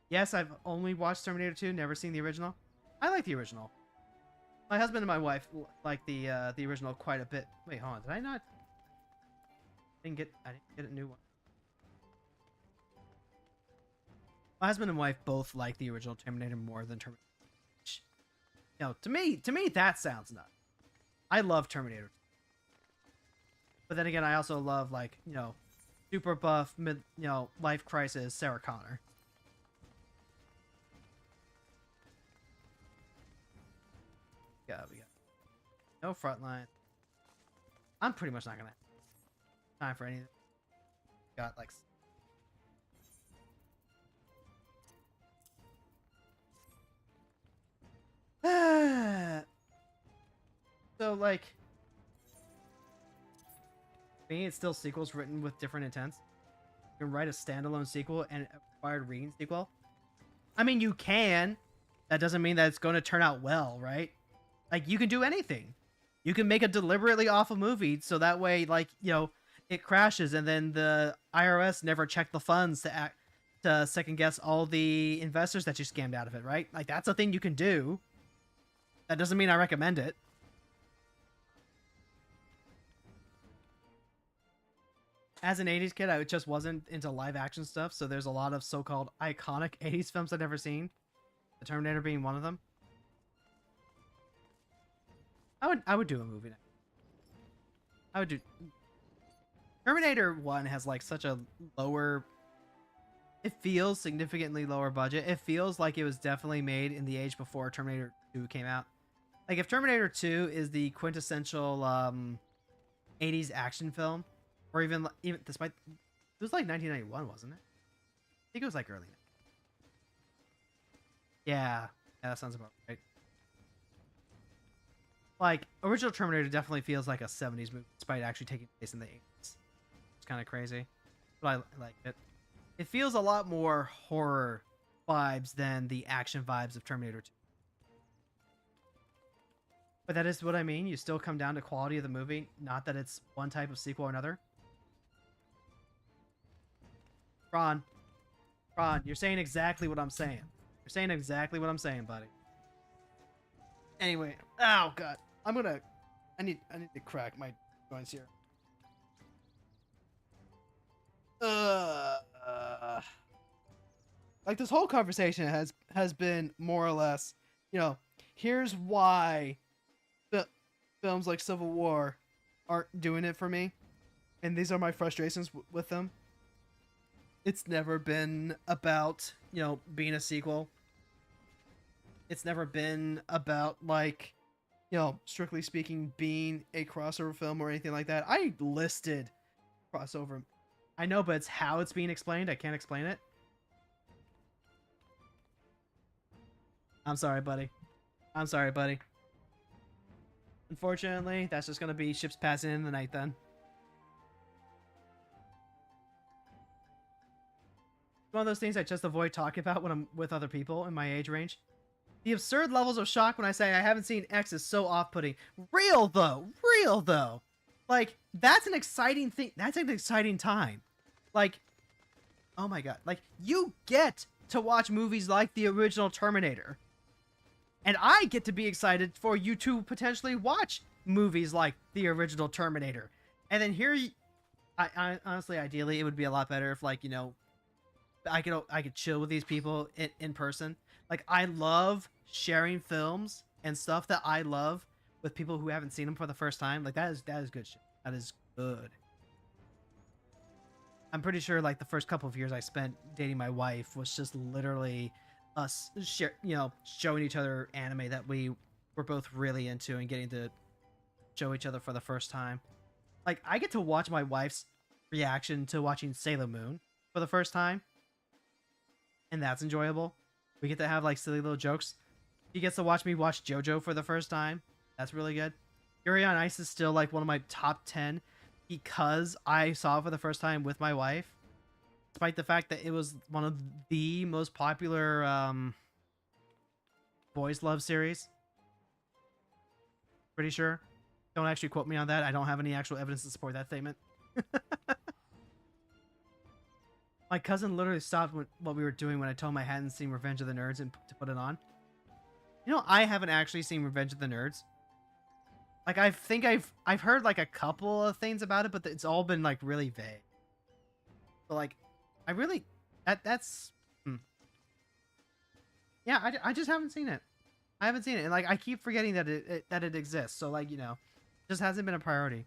Yes, I've only watched Terminator 2, never seen the original. I like the original. My husband and my wife like the original quite a bit. Wait, hold on. Did I not? I didn't get a new one. My husband and wife both like the original Terminator more than Terminator. To me, that sounds nuts. I love Terminator. But then again, I also love, like, super buff, life crisis Sarah Connor. Yeah, we got no frontline. I'm pretty much not gonna have time for anything. Got like so like me, it's still sequels written with different intents. You can write a standalone sequel and a required reading sequel. I mean, you can. That doesn't mean that it's going to turn out well, right? Like, you can do anything. You can make a deliberately awful movie so that way, like, it crashes and then the IRS never checked the funds to second guess all the investors that you scammed out of it, right? Like, that's a thing you can do. That doesn't mean I recommend it. As an 80s kid, I just wasn't into live action stuff, so there's a lot of so-called iconic 80s films I've never seen. The Terminator being one of them. I would do a movie now. I would do... Terminator 1 has like such a lower... It feels significantly lower budget. It feels like it was definitely made in the age before Terminator 2 came out. Like, if Terminator 2 is the quintessential 80s action film, or even despite... It was like 1991, wasn't it? I think it was like early. Yeah, that sounds about right. Like, original Terminator definitely feels like a 70s movie, despite actually taking place in the 80s. It's kind of crazy, but I like it. It feels a lot more horror vibes than the action vibes of Terminator 2. But that is what I mean. You still come down to quality of the movie, not that it's one type of sequel or another. Ron, you're saying exactly what I'm saying. You're saying exactly what I'm saying, buddy. Anyway, oh god, I need to crack my joints here. Like, this whole conversation has been more or less, here's why films like Civil War aren't doing it for me, and these are my frustrations with them. It's never been about, being a sequel. It's never been about, like, strictly speaking, being a crossover film or anything like that. I listed crossover. I know, but it's how it's being explained. I can't explain it. I'm sorry, buddy. I'm sorry, buddy. Unfortunately, that's just going to be ships passing in the night then. one of those things I just avoid talking about when I'm with other people in my age range. The absurd levels of shock when I say I haven't seen X is so off-putting. Real though. Real though. Like, that's an exciting thing. That's an exciting time. Like, oh my god. Like, you get to watch movies like the original Terminator. And I get to be excited for you to potentially watch movies like the original Terminator. And then here, I honestly, ideally, it would be a lot better if, like, you know, I could chill with these people in person. Like, I love sharing films and stuff that I love with people who haven't seen them for the first time. Like, that is good shit. That is good. I'm pretty sure, like, the first couple of years I spent dating my wife was just literally us showing each other anime that we were both really into and getting to show each other for the first time. Like, I get to watch my wife's reaction to watching Sailor Moon for the first time, and that's enjoyable. We get to have, like, silly little jokes. She gets to watch me watch JoJo for the first time. That's really good. Yuri on Ice is still, like, one of my top 10 because I saw it for the first time with my wife. Despite the fact that it was one of the most popular boys love series. Pretty sure. Don't actually quote me on that. I don't have any actual evidence to support that statement. My cousin literally stopped what we were doing when I told him I hadn't seen Revenge of the Nerds and to put it on. You know, I haven't actually seen Revenge of the Nerds. Like, I think I've heard like a couple of things about it, but it's all been like really vague. But like, I really that's yeah, I just haven't seen it. I haven't seen it, and like I keep forgetting that it exists. So like, you know, it just hasn't been a priority.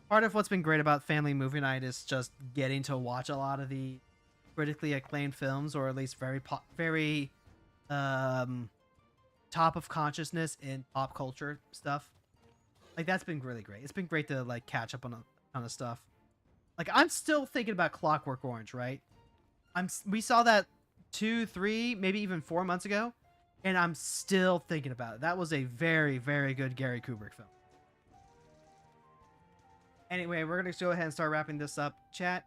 Part of what's been great about Family Movie Night is just getting to watch a lot of the critically acclaimed films, or at least very top of consciousness in pop culture stuff. Like, that's been really great. It's been great to like catch up on a ton of stuff. Like, I'm still thinking about Clockwork Orange, right? We saw that 2, 3, maybe even 4 months ago, and I'm still thinking about it. That was a very, very good Gary Kubrick film. Anyway, we're going to go ahead and start wrapping this up. Chat,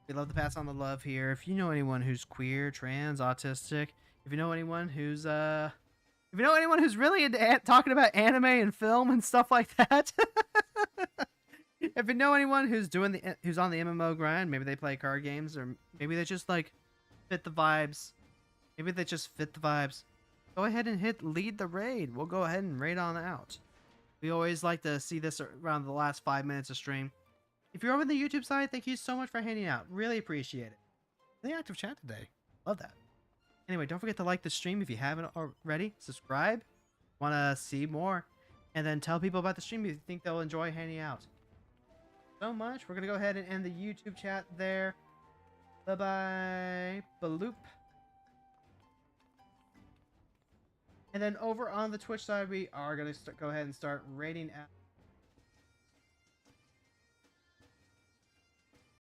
we love to pass on the love here. If you know anyone who's queer, trans, autistic, if you know anyone who's really into talking about anime and film and stuff like that, if you know anyone who's who's on the MMO grind, maybe they play card games, or maybe they just like fit the vibes. Maybe they just fit the vibes. Go ahead and hit lead the raid. We'll go ahead and raid on out. We always like to see this around the last 5 minutes of stream. If you're over on the YouTube side, thank you so much for hanging out. Really appreciate it. Really active chat today. Love that. Anyway, don't forget to like the stream if you haven't already. Subscribe. Want to see more. And then tell people about the stream if you think they'll enjoy hanging out. So much. We're going to go ahead and end the YouTube chat there. Bye-bye. Baloop. And then over on the Twitch side, we are going to go ahead and start raiding out